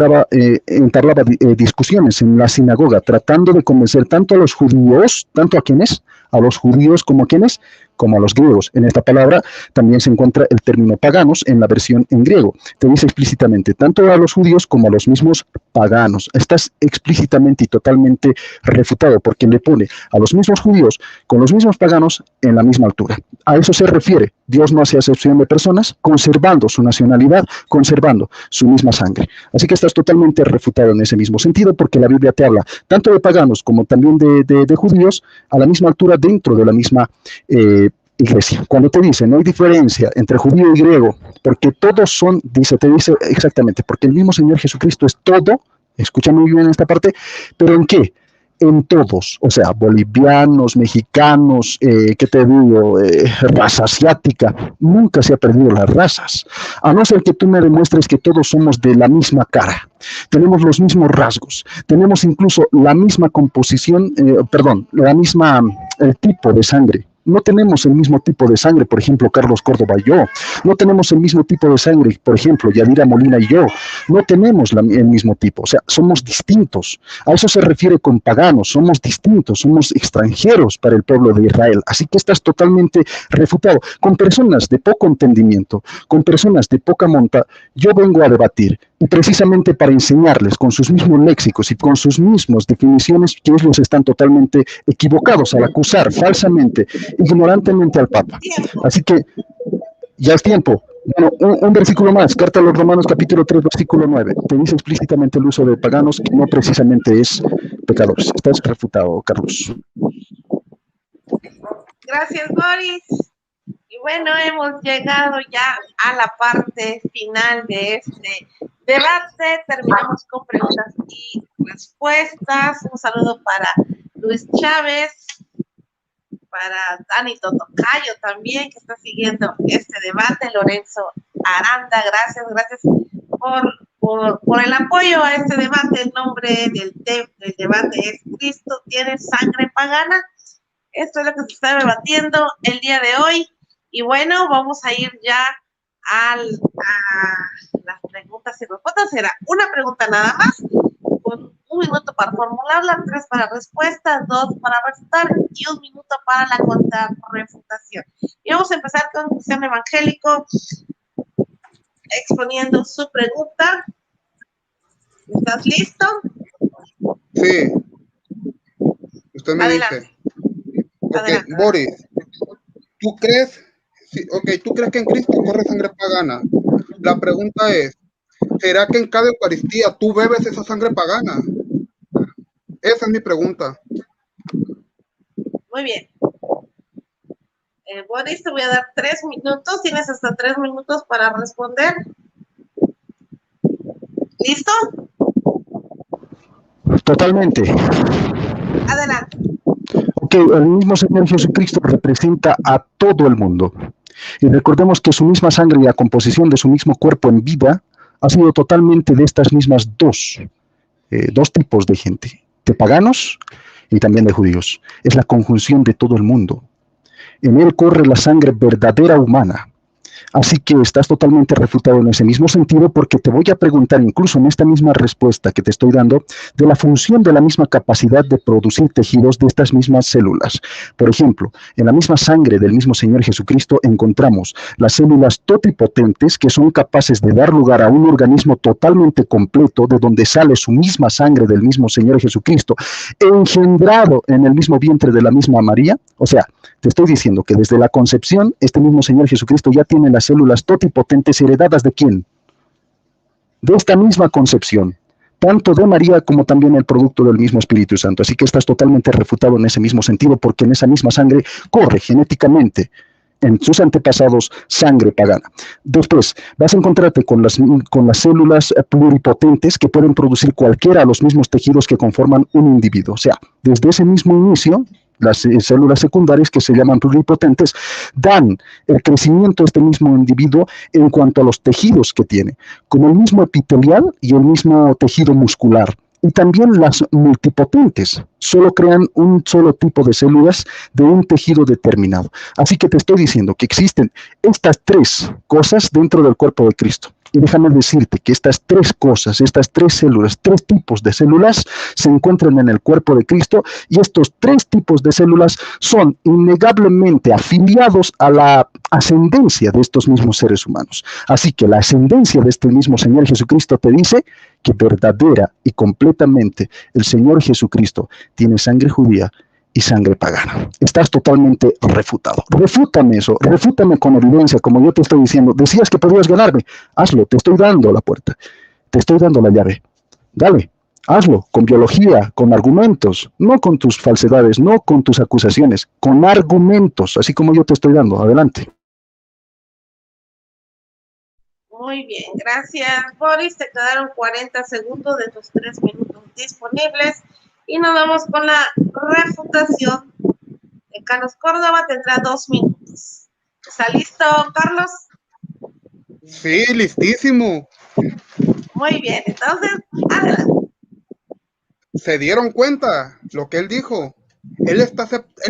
entablaba discusiones en la sinagoga, tratando de convencer tanto a los judíos, tanto a quienes, a los judíos como a quienes, como a los griegos. En esta palabra también se encuentra el término paganos en la versión en griego. Te dice explícitamente, tanto a los judíos como a los mismos paganos. Estás explícitamente y totalmente refutado, porque le pone a los mismos judíos con los mismos paganos en la misma altura. A eso se refiere. Dios no hace excepción de personas, conservando su nacionalidad, conservando su misma sangre. Así que estás totalmente refutado en ese mismo sentido, porque la Biblia te habla tanto de paganos como también de judíos a la misma altura dentro de la misma iglesia. Cuando te dice no hay diferencia entre judío y griego, porque todos son, te dice exactamente, porque el mismo Señor Jesucristo es todo, escucha muy bien esta parte, pero ¿en qué? En todos, o sea, bolivianos, mexicanos, ¿qué te digo? Raza asiática, nunca se ha perdido las razas, a no ser que tú me demuestres que todos somos de la misma cara, tenemos los mismos rasgos, tenemos incluso la misma composición, el tipo de sangre. No tenemos el mismo tipo de sangre, por ejemplo, Carlos Córdoba y yo. No tenemos el mismo tipo de sangre, por ejemplo, Yadira Molina y yo. No tenemos el mismo tipo, o sea, somos distintos. A eso se refiere con paganos, somos distintos, somos extranjeros para el pueblo de Israel. Así que estás totalmente refutado. Con personas de poco entendimiento, con personas de poca monta, yo vengo a debatir. Y precisamente para enseñarles con sus mismos léxicos y con sus mismas definiciones que ellos están totalmente equivocados al acusar falsamente, ignorantemente al Papa. Así que ya es tiempo. Bueno, un versículo más, Carta a los Romanos, capítulo 3, versículo 9. Te dice explícitamente el uso de paganos, que no precisamente es pecadores. Estás refutado, Carlos. Gracias, Boris. Y bueno, hemos llegado ya a la parte final de este debate. Terminamos con preguntas y respuestas. Un saludo para Luis Chávez, para Dani Totocayo también, que está siguiendo este debate. Lorenzo Aranda, gracias por el apoyo a este debate. El nombre del debate es ¿Cristo tiene sangre pagana? Esto es lo que se está debatiendo el día de hoy. Y bueno, vamos a ir ya a las preguntas y respuestas. Será una pregunta nada más, con 1 minuto para formularla, 3 para respuesta, 2 para refutar y 1 minuto para la contrarrefutación. Y vamos a empezar con Cristiano Evangélico exponiendo su pregunta. ¿Estás listo? Sí. Usted me Adelante. dice. Adelante. Boris, ¿tú crees? Sí, ¿tú crees que en Cristo corre sangre pagana? La pregunta es, ¿será que en cada Eucaristía tú bebes esa sangre pagana? Esa es mi pregunta. Muy bien. Boris, te voy a dar 3 minutos. Tienes hasta 3 minutos para responder. ¿Listo? Totalmente. Adelante. Ok, el mismo Señor Jesucristo representa a todo el mundo. Y recordemos que su misma sangre y la composición de su mismo cuerpo en vida ha sido totalmente de estas mismas dos tipos de gente, de paganos y también de judíos. Es la conjunción de todo el mundo. En él corre la sangre verdadera humana. Así que estás totalmente refutado en ese mismo sentido, porque te voy a preguntar, incluso en esta misma respuesta que te estoy dando, de la función de la misma capacidad de producir tejidos de estas mismas células. Por ejemplo, en la misma sangre del mismo Señor Jesucristo encontramos las células totipotentes que son capaces de dar lugar a un organismo totalmente completo, de donde sale su misma sangre del mismo Señor Jesucristo, engendrado en el mismo vientre de la misma María. O sea, te estoy diciendo que desde la concepción, este mismo Señor Jesucristo ya tiene las células totipotentes heredadas ¿de quién? De esta misma concepción, tanto de María como también el producto del mismo Espíritu Santo. Así que estás totalmente refutado en ese mismo sentido, porque en esa misma sangre corre genéticamente en sus antepasados sangre pagana. Después, vas a encontrarte con las células pluripotentes que pueden producir cualquiera de los mismos tejidos que conforman un individuo. O sea, desde ese mismo inicio, las células secundarias, que se llaman pluripotentes, dan el crecimiento de este mismo individuo en cuanto a los tejidos que tiene, como el mismo epitelial y el mismo tejido muscular. Y también las multipotentes solo crean un solo tipo de células de un tejido determinado. Así que te estoy diciendo que existen estas tres cosas dentro del cuerpo de Cristo. Y déjame decirte que estas tres cosas, estas tres células, tres tipos de células se encuentran en el cuerpo de Cristo, y estos tres tipos de células son innegablemente afiliados a la ascendencia de estos mismos seres humanos. Así que la ascendencia de este mismo Señor Jesucristo te dice que verdadera y completamente el Señor Jesucristo tiene sangre judía y sangre pagana. Estás totalmente refutado. Refútame eso, refútame con evidencia, como yo te estoy diciendo. Decías que podías ganarme, hazlo, te estoy dando la puerta, te estoy dando la llave. Dale, hazlo, con biología, con argumentos, no con tus falsedades, no con tus acusaciones, con argumentos, así como yo te estoy dando. Adelante. Muy bien, gracias, Boris. Te quedaron 40 segundos de tus 3 minutos disponibles. Y nos vamos con la refutación de Carlos Córdoba. Tendrá 2 minutos. ¿Está listo, Carlos? Sí, listísimo. Muy bien, entonces, adelante. ¿Se dieron cuenta lo que él dijo? Él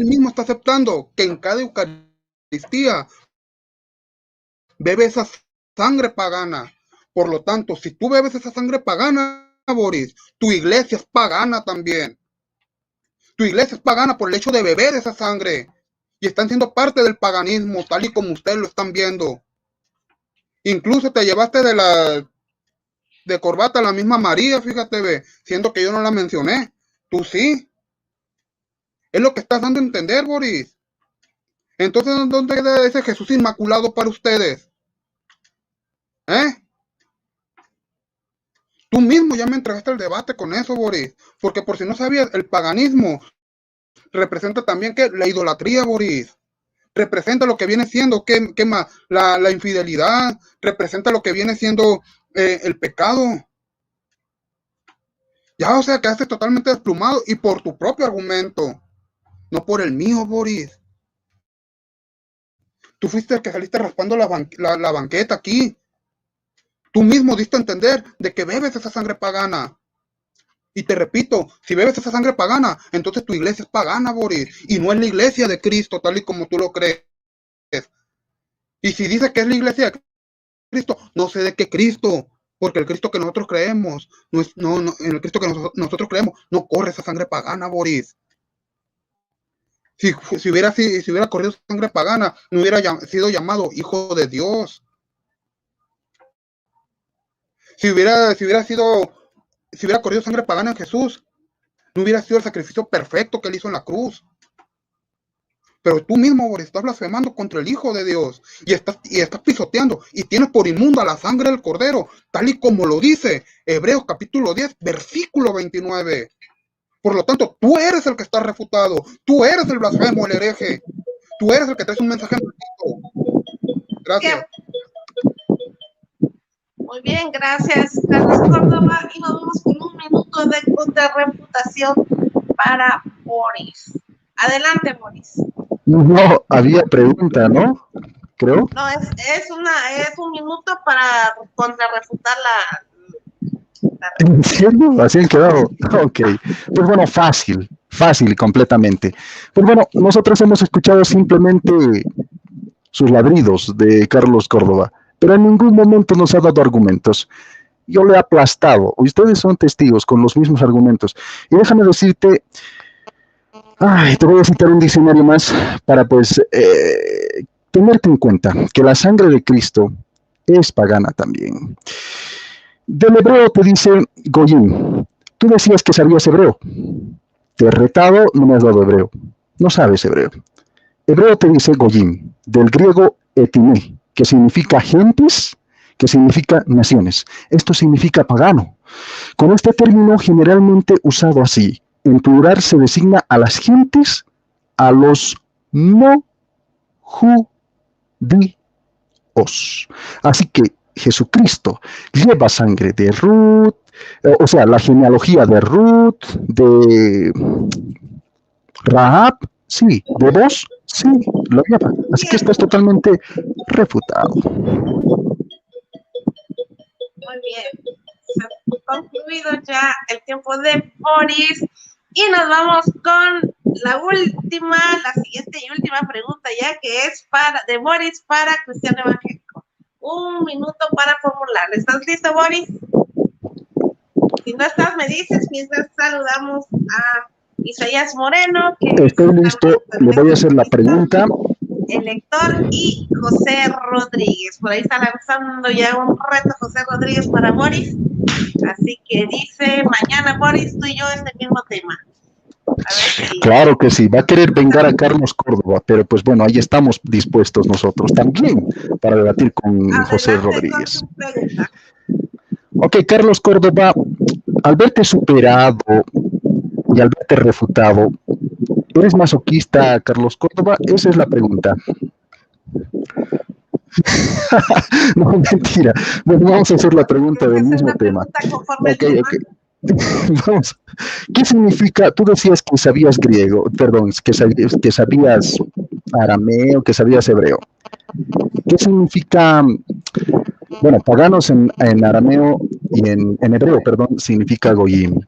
mismo está aceptando que en cada Eucaristía bebe esa sangre pagana. Por lo tanto, si tú bebes esa sangre pagana, Boris, tu iglesia es pagana también. Tu iglesia es pagana por el hecho de beber esa sangre. Y están siendo parte del paganismo, tal y como ustedes lo están viendo. Incluso te llevaste de corbata a la misma María, fíjate, ve, siendo que yo no la mencioné. Tú sí. Es lo que estás dando a entender, Boris. Entonces, ¿dónde queda ese Jesús inmaculado para ustedes? Tú mismo ya me entregaste el debate con eso, Boris. Porque por si no sabías, el paganismo representa también que la idolatría, Boris. Representa lo que viene siendo la infidelidad. Representa lo que viene siendo el pecado. Ya, o sea, quedaste totalmente desplumado y por tu propio argumento. No por el mío, Boris. Tú fuiste el que saliste raspando la banqueta aquí. Tú mismo diste a entender de que bebes esa sangre pagana. Y te repito, si bebes esa sangre pagana, entonces tu iglesia es pagana, Boris. Y no es la iglesia de Cristo, tal y como tú lo crees. Y si dices que es la iglesia de Cristo, no sé de qué Cristo. Porque el Cristo que nosotros creemos, en el Cristo que nosotros creemos, no corre esa sangre pagana, Boris. Si hubiera corrido sangre pagana, no hubiera sido llamado hijo de Dios. Si hubiera corrido sangre pagana en Jesús, no hubiera sido el sacrificio perfecto que él hizo en la cruz. Pero tú mismo, Boris, estás blasfemando contra el Hijo de Dios y estás pisoteando y tienes por inmunda la sangre del Cordero, tal y como lo dice Hebreos capítulo 10, versículo 29. Por lo tanto, tú eres el que está refutado, tú eres el blasfemo, el hereje, tú eres el que traes un mensaje maldito. Gracias. Muy bien, gracias, Carlos Córdoba. Y nos vamos con 1 minuto de contrarrefutación para Boris. Adelante, Boris. No, había pregunta, ¿no? Creo. No, es 1 minuto para contrarrefutar la ¿En serio? ¿Así han quedado? Ok. Pues bueno, fácil completamente. Pues bueno, nosotros hemos escuchado simplemente sus ladridos de Carlos Córdoba, pero en ningún momento nos ha dado argumentos. Yo le he aplastado. Ustedes son testigos con los mismos argumentos. Y déjame decirte, te voy a citar un diccionario más para pues tenerte en cuenta que la sangre de Cristo es pagana también. Del hebreo te dice Goyim. Tú decías que sabías hebreo. Te he retado, no me has dado hebreo. No sabes hebreo. Hebreo te dice Goyim. Del griego etime, que significa gentes, que significa naciones. Esto significa pagano. Con este término generalmente usado así, en plural se designa a las gentes, a los no Dios. Así que Jesucristo lleva sangre de Ruth, o sea, la genealogía de Ruth, de Rahab, sí, de vos, sí, lo lleva. Así que estás totalmente refutado. Muy bien. Se ha concluido ya el tiempo de Boris. Y nos vamos con la siguiente y última pregunta, ya que es de Boris para Cristiano Evangélico. 1 minuto para formularla. ¿Estás listo, Boris? Si no estás, me dices mientras saludamos a Isaías Moreno, que estoy listo, le voy a hacer la pregunta. El lector y José Rodríguez. Por ahí está lanzando ya un reto José Rodríguez para Boris. Así que dice, mañana Boris, tú y yo este mismo tema. A ver si... Claro que sí, va a querer vengar a Carlos Córdoba, pero pues bueno, ahí estamos dispuestos nosotros también para debatir con adelante, José Rodríguez. Con tu pregunta. Ok, Carlos Córdoba, al verte superado y al verte refutado, ¿eres masoquista, Carlos Córdoba? Esa es la pregunta. No, mentira. Bueno, vamos a hacer la pregunta del mismo tema. Ok. Vamos. ¿Qué significa? Tú decías que sabías griego, perdón, que sabías arameo, que sabías hebreo. ¿Qué significa? Bueno, paganos en arameo y en hebreo, perdón, significa goyim.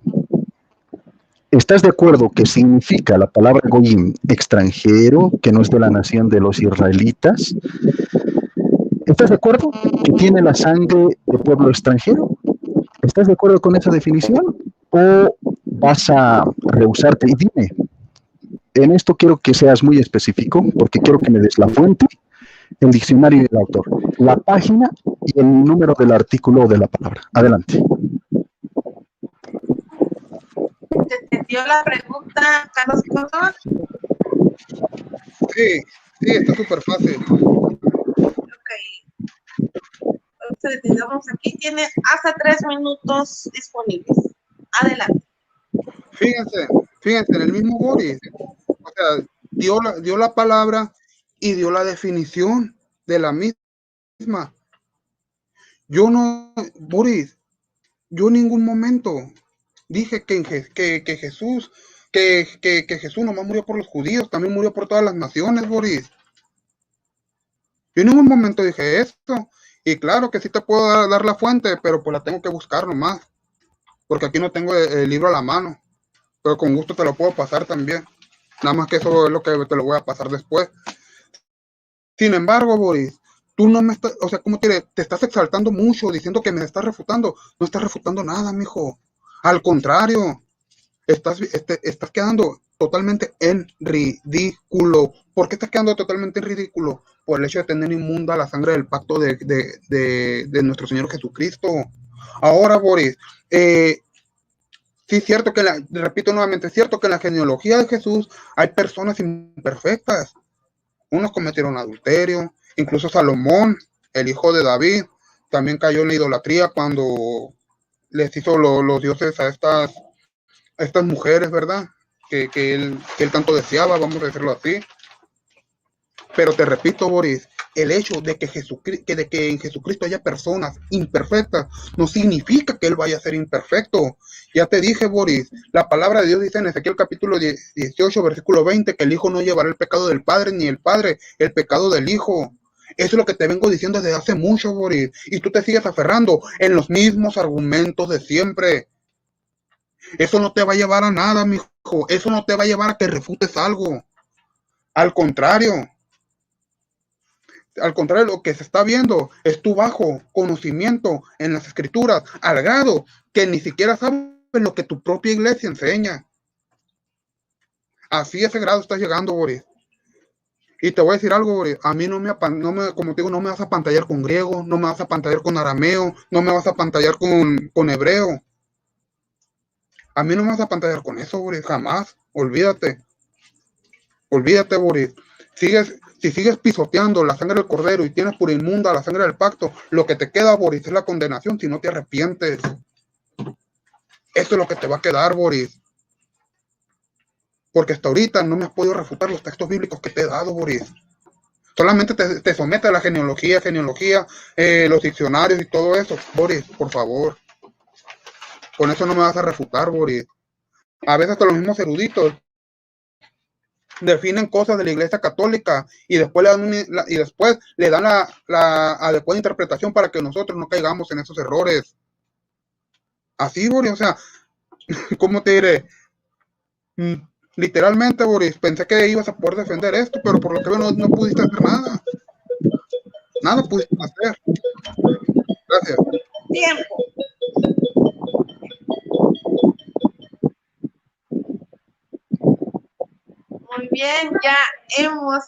¿Estás de acuerdo que significa la palabra goyim extranjero, que no es de la nación de los israelitas? ¿Estás de acuerdo que tiene la sangre de pueblo extranjero? ¿Estás de acuerdo con esa definición? ¿O vas a rehusarte? Y dime, en esto quiero que seas muy específico, porque quiero que me des la fuente, el diccionario y el autor, la página y el número del artículo o de la palabra. Adelante. ¿Te entendió la pregunta, Carlos Córdoba? Sí, está súper fácil. Ok. Entonces, digamos, aquí tiene hasta 3 minutos disponibles. Adelante. Fíjense, en el mismo Boris, o sea, dio la palabra y dio la definición de la misma. Boris, yo en ningún momento dije que Jesús, que Jesús nomás murió por los judíos, también murió por todas las naciones, Boris. Yo en ningún momento dije esto. Y claro que sí te puedo dar la fuente, pero pues la tengo que buscar nomás. Porque aquí no tengo el libro a la mano. Pero con gusto te lo puedo pasar también. Nada más que eso es lo que te lo voy a pasar después. Sin embargo, Boris, tú no me estás, o sea, ¿cómo te estás exaltando mucho diciendo que me estás refutando? No estás refutando nada, mijo. Al contrario, estás quedando totalmente en ridículo. ¿Por qué estás quedando totalmente en ridículo? Por el hecho de tener inmunda la sangre del pacto de nuestro Señor Jesucristo. Ahora, Boris, sí, es cierto repito nuevamente, es cierto que en la genealogía de Jesús hay personas imperfectas. Unos cometieron adulterio, incluso Salomón, el hijo de David, también cayó en la idolatría cuando les hizo los dioses a estas mujeres, ¿verdad? Que él tanto deseaba, vamos a decirlo así. Pero te repito, Boris, el hecho de que en Jesucristo haya personas imperfectas no significa que Él vaya a ser imperfecto. Ya te dije, Boris, la palabra de Dios dice en Ezequiel capítulo 18, versículo 20, que el Hijo no llevará el pecado del Padre, ni el Padre el pecado del Hijo. Eso es lo que te vengo diciendo desde hace mucho, Boris. Y tú te sigues aferrando en los mismos argumentos de siempre. Eso no te va a llevar a nada, mijo. Eso no te va a llevar a que refutes algo. Al contrario, lo que se está viendo es tu bajo conocimiento en las escrituras, al grado que ni siquiera sabes lo que tu propia iglesia enseña. Así a ese grado estás llegando, Boris. Y te voy a decir algo, Boris, a mí como te digo, no me vas a pantallar con griego, no me vas a pantallar con arameo, no me vas a pantallar con hebreo. A mí no me vas a pantallar con eso, Boris, jamás. Olvídate, Boris. Si sigues pisoteando la sangre del cordero y tienes por inmunda la sangre del pacto, lo que te queda, Boris, es la condenación si no te arrepientes. Eso es lo que te va a quedar, Boris. Porque hasta ahorita no me has podido refutar los textos bíblicos que te he dado, Boris. Solamente te somete a la genealogía, los diccionarios y todo eso. Boris, por favor. Con eso no me vas a refutar, Boris. A veces hasta los mismos eruditos definen cosas de la Iglesia Católica y después le dan la adecuada interpretación para que nosotros no caigamos en esos errores. Así, Boris, o sea, ¿cómo te diré? Literalmente, Boris, pensé que ibas a poder defender esto, pero por lo que veo no pudiste hacer nada. Nada pudiste hacer. Gracias. Tiempo. Muy bien, ya hemos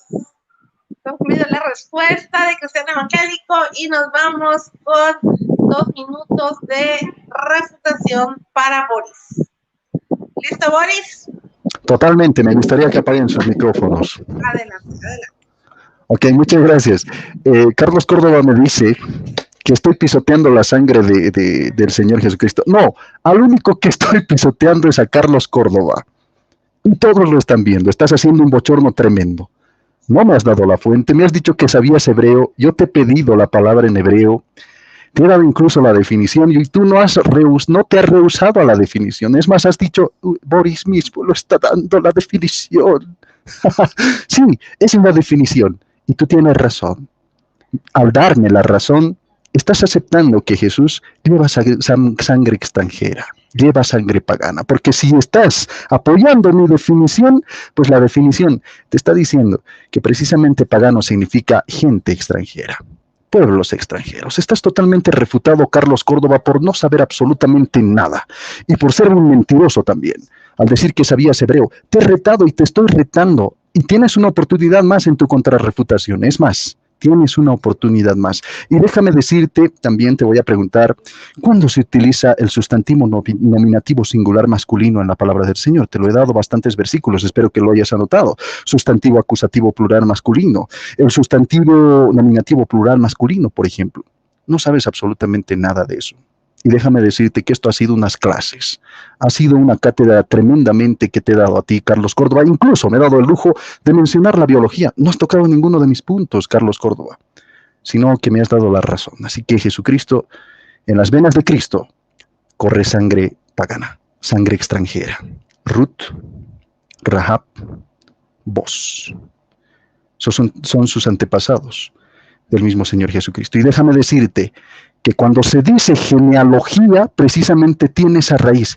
concluido la respuesta de Cristiano Evangélico y nos vamos con 2 minutos de refutación para Boris. ¿Listo, Boris? Totalmente, me gustaría que apaguen sus micrófonos. Adelante, adelante. Ok, muchas gracias. Carlos Córdoba me dice que estoy pisoteando la sangre del Señor Jesucristo. No, al único que estoy pisoteando es a Carlos Córdoba. Y todos lo están viendo, estás haciendo un bochorno tremendo. No me has dado la fuente, me has dicho que sabías hebreo, yo te he pedido la palabra en hebreo, te he dado incluso la definición y tú no te has rehusado a la definición. Es más, has dicho, Boris mismo lo está dando la definición. Sí, es una definición y tú tienes razón. Al darme la razón, estás aceptando que Jesús lleva sangre extranjera, lleva sangre pagana, porque si estás apoyando mi definición, pues la definición te está diciendo que precisamente pagano significa gente extranjera, pueblos extranjeros. Estás totalmente refutado, Carlos Córdoba, por no saber absolutamente nada y por ser un mentiroso también. Al decir que sabías hebreo, te he retado y te estoy retando y tienes una oportunidad más en tu contrarrefutación. Es más, tienes una oportunidad más. Y déjame decirte, también te voy a preguntar, ¿cuándo se utiliza el sustantivo nominativo singular masculino en la palabra del Señor? Te lo he dado bastantes versículos, espero que lo hayas anotado. Sustantivo acusativo plural masculino. El sustantivo nominativo plural masculino, por ejemplo. No sabes absolutamente nada de eso. Y déjame decirte que esto ha sido unas clases, ha sido una cátedra tremendamente que te he dado a ti, Carlos Córdoba. Incluso me he dado el lujo de mencionar la biología. No has tocado ninguno de mis puntos, Carlos Córdoba, sino que me has dado la razón. Así que Jesucristo, en las venas de Cristo, corre sangre pagana, sangre extranjera. Ruth, Rahab, Boz. Son sus antepasados del mismo Señor Jesucristo. Y déjame decirte que cuando se dice genealogía, precisamente tiene esa raíz,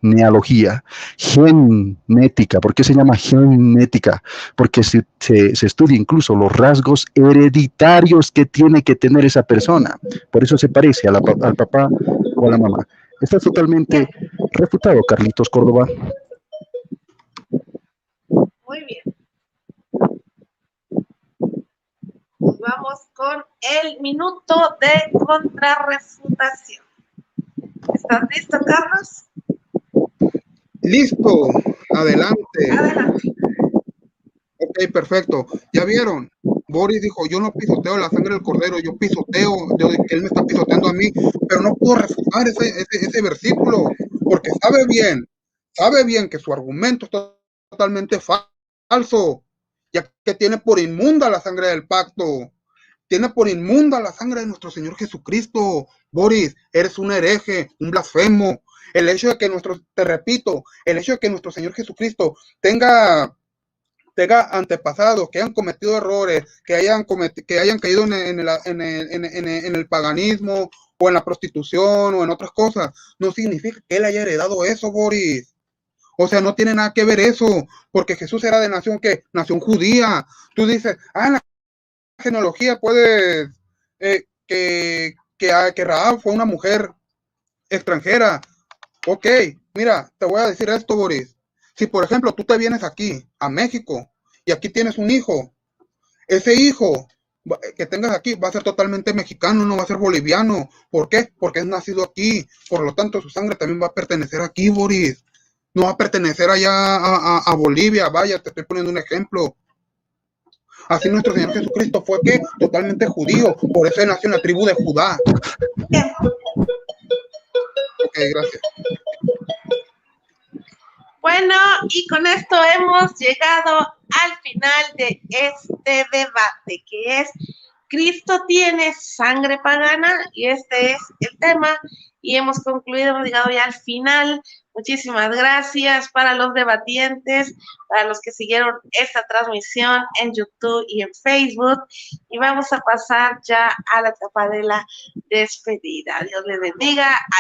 genealogía, genética. ¿Por qué se llama genética? Porque se estudia incluso los rasgos hereditarios que tiene que tener esa persona. Por eso se parece al papá o a la mamá. Está totalmente refutado, Carlitos Córdoba. Muy bien. Vamos con el minuto de contrarrefutación. ¿Estás listo, Carlos? Listo, adelante. Adelante. Ok, perfecto. ¿Ya vieron? Boris dijo, yo no pisoteo la sangre del cordero, yo pisoteo, que él me está pisoteando a mí, pero no puedo refutar ese versículo, porque sabe bien que su argumento es totalmente falso, ya que tiene por inmunda la sangre del pacto, tiene por inmunda la sangre de nuestro Señor Jesucristo. Boris, eres un hereje, un blasfemo. El hecho de que el hecho de que nuestro Señor Jesucristo tenga antepasados que hayan cometido errores, que hayan caído en el paganismo o en la prostitución o en otras cosas, no significa que él haya heredado eso, Boris. O sea, no tiene nada que ver eso, porque Jesús era de nación judía. Tú dices, en la genealogía puede que Rahab fue una mujer extranjera. Ok, mira, te voy a decir esto, Boris. Si, por ejemplo, tú te vienes aquí, a México, y aquí tienes un hijo, ese hijo que tengas aquí va a ser totalmente mexicano, no va a ser boliviano. ¿Por qué? Porque es nacido aquí. Por lo tanto, su sangre también va a pertenecer aquí, Boris. No va a pertenecer allá a Bolivia. Vaya, te estoy poniendo un ejemplo. Así nuestro Señor Jesucristo fue, ¿qué? Totalmente judío. Por eso nació en la tribu de Judá. Ok, gracias. Bueno, y con esto hemos llegado al final de este debate, que es ¿Cristo tiene sangre pagana? Y este es el tema, y hemos concluido, hemos llegado ya al final. Muchísimas gracias para los debatientes, para los que siguieron esta transmisión en YouTube y en Facebook, y vamos a pasar ya a la etapa de la despedida. Dios les bendiga a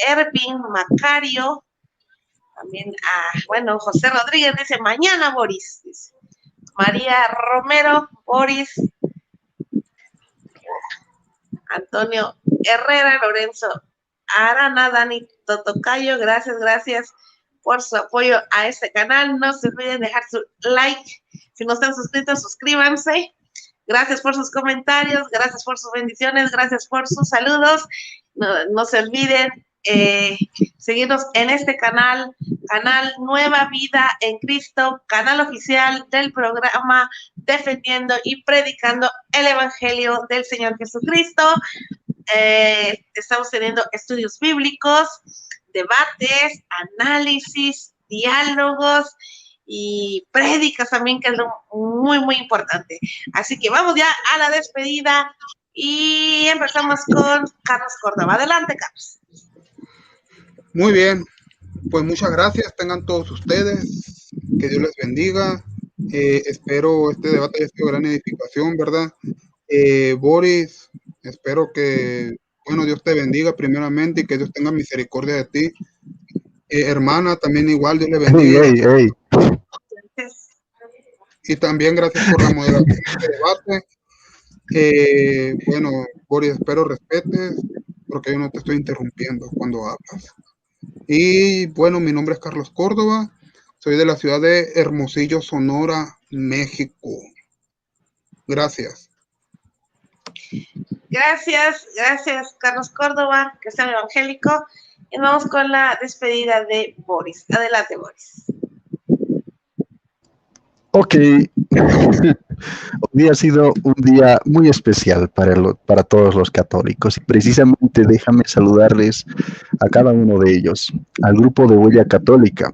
Ervin Macario, también a, José Rodríguez dice, mañana Boris, dice. María Romero, Boris, Antonio Herrera, Lorenzo Arana, Dani Totocayo, gracias por su apoyo a este canal. No se olviden dejar su like. Si no están suscritos, suscríbanse. Gracias por sus comentarios, gracias por sus bendiciones, gracias por sus saludos. No se olviden seguirnos en este canal Nueva Vida en Cristo, canal oficial del programa Defendiendo y Predicando el Evangelio del Señor Jesucristo. Estamos teniendo estudios bíblicos, debates, análisis, diálogos y prédicas también, que es lo muy importante. Así que vamos ya a la despedida y empezamos con Carlos Córdoba. Adelante, Carlos. Muy bien, pues muchas gracias, tengan todos ustedes, que Dios les bendiga. Espero este debate haya sido gran edificación, ¿verdad? Boris, espero que, Dios te bendiga primeramente y que Dios tenga misericordia de ti. Hermana, también igual, Dios le bendiga. Hey. Y también gracias por la moderación de este debate. Boris, espero respetes, porque yo no te estoy interrumpiendo cuando hablas. Y mi nombre es Carlos Córdoba, soy de la ciudad de Hermosillo, Sonora, México. Gracias. Gracias, Carlos Córdoba, cristiano evangélico. Y vamos con la despedida de Boris. Adelante, Boris. Ok. Hoy día ha sido un día muy especial para todos los católicos, y precisamente déjame saludarles a cada uno de ellos, al grupo de Huella Católica.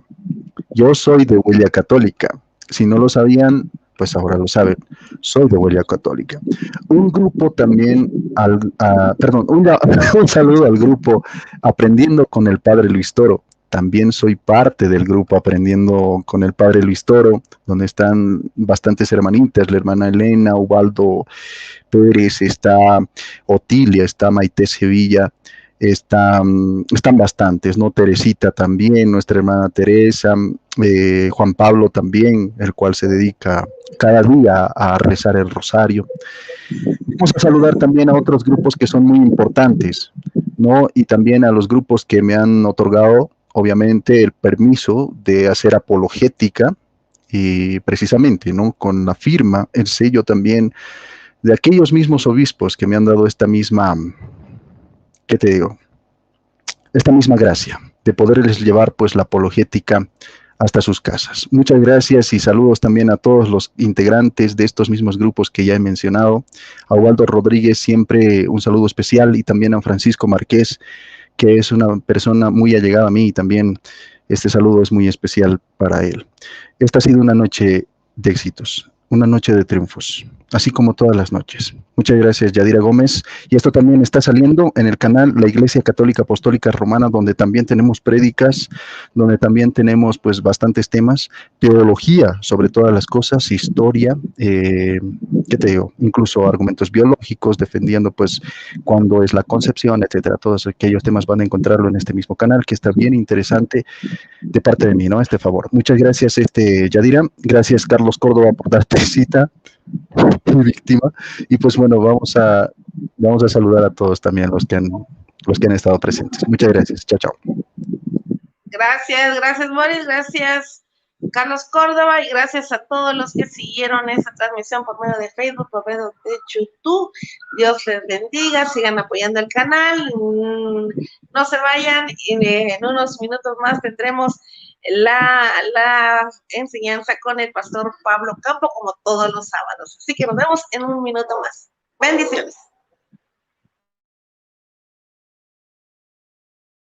Yo soy de Huella Católica. Si no lo sabían, pues ahora lo saben. Soy de Huella Católica. Un grupo también, un saludo al grupo Aprendiendo con el Padre Luis Toro. También soy parte del grupo Aprendiendo con el Padre Luis Toro, donde están bastantes hermanitas, la hermana Elena, Ubaldo Pérez, está Otilia, está Maite Sevilla, están bastantes, ¿no? Teresita también, nuestra hermana Teresa, Juan Pablo también, el cual se dedica cada día a rezar el rosario. Vamos a saludar también a otros grupos que son muy importantes, ¿no? Y también a los grupos que me han otorgado, obviamente, el permiso de hacer apologética, y precisamente, ¿no? Con la firma, el sello también de aquellos mismos obispos que me han dado esta misma, ¿qué te digo? Esta misma gracia de poderles llevar pues la apologética hasta sus casas. Muchas gracias y saludos también a todos los integrantes de estos mismos grupos que ya he mencionado. A Ubaldo Rodríguez, siempre un saludo especial, y también a Francisco Márquez, que es una persona muy allegada a mí, y también este saludo es muy especial para él. Esta ha sido una noche de éxitos, una noche de triunfos, así como todas las noches. Muchas gracias, Yadira Gómez. Y esto también está saliendo en el canal La Iglesia Católica Apostólica Romana, donde también tenemos prédicas, donde también tenemos pues bastantes temas, teología sobre todas las cosas, historia, ¿qué te digo? Incluso argumentos biológicos, defendiendo pues cuándo es la concepción, etcétera. Todos aquellos temas van a encontrarlo en este mismo canal, que está bien interesante de parte de mí, ¿no? Este favor. Muchas gracias, Yadira. Gracias, Carlos Córdoba, por darte cita, víctima. Y pues bueno, vamos a saludar a todos también los que han estado presentes. Muchas gracias. Chao, chao. Gracias, Boris. Gracias, Carlos Córdoba, y gracias a todos los que siguieron esta transmisión por medio de Facebook, por medio de YouTube. Dios les bendiga, sigan apoyando el canal. No se vayan, y en unos minutos más tendremos la enseñanza con el pastor Pablo Campo, como todos los sábados. Así que nos vemos en un minuto más. Bendiciones.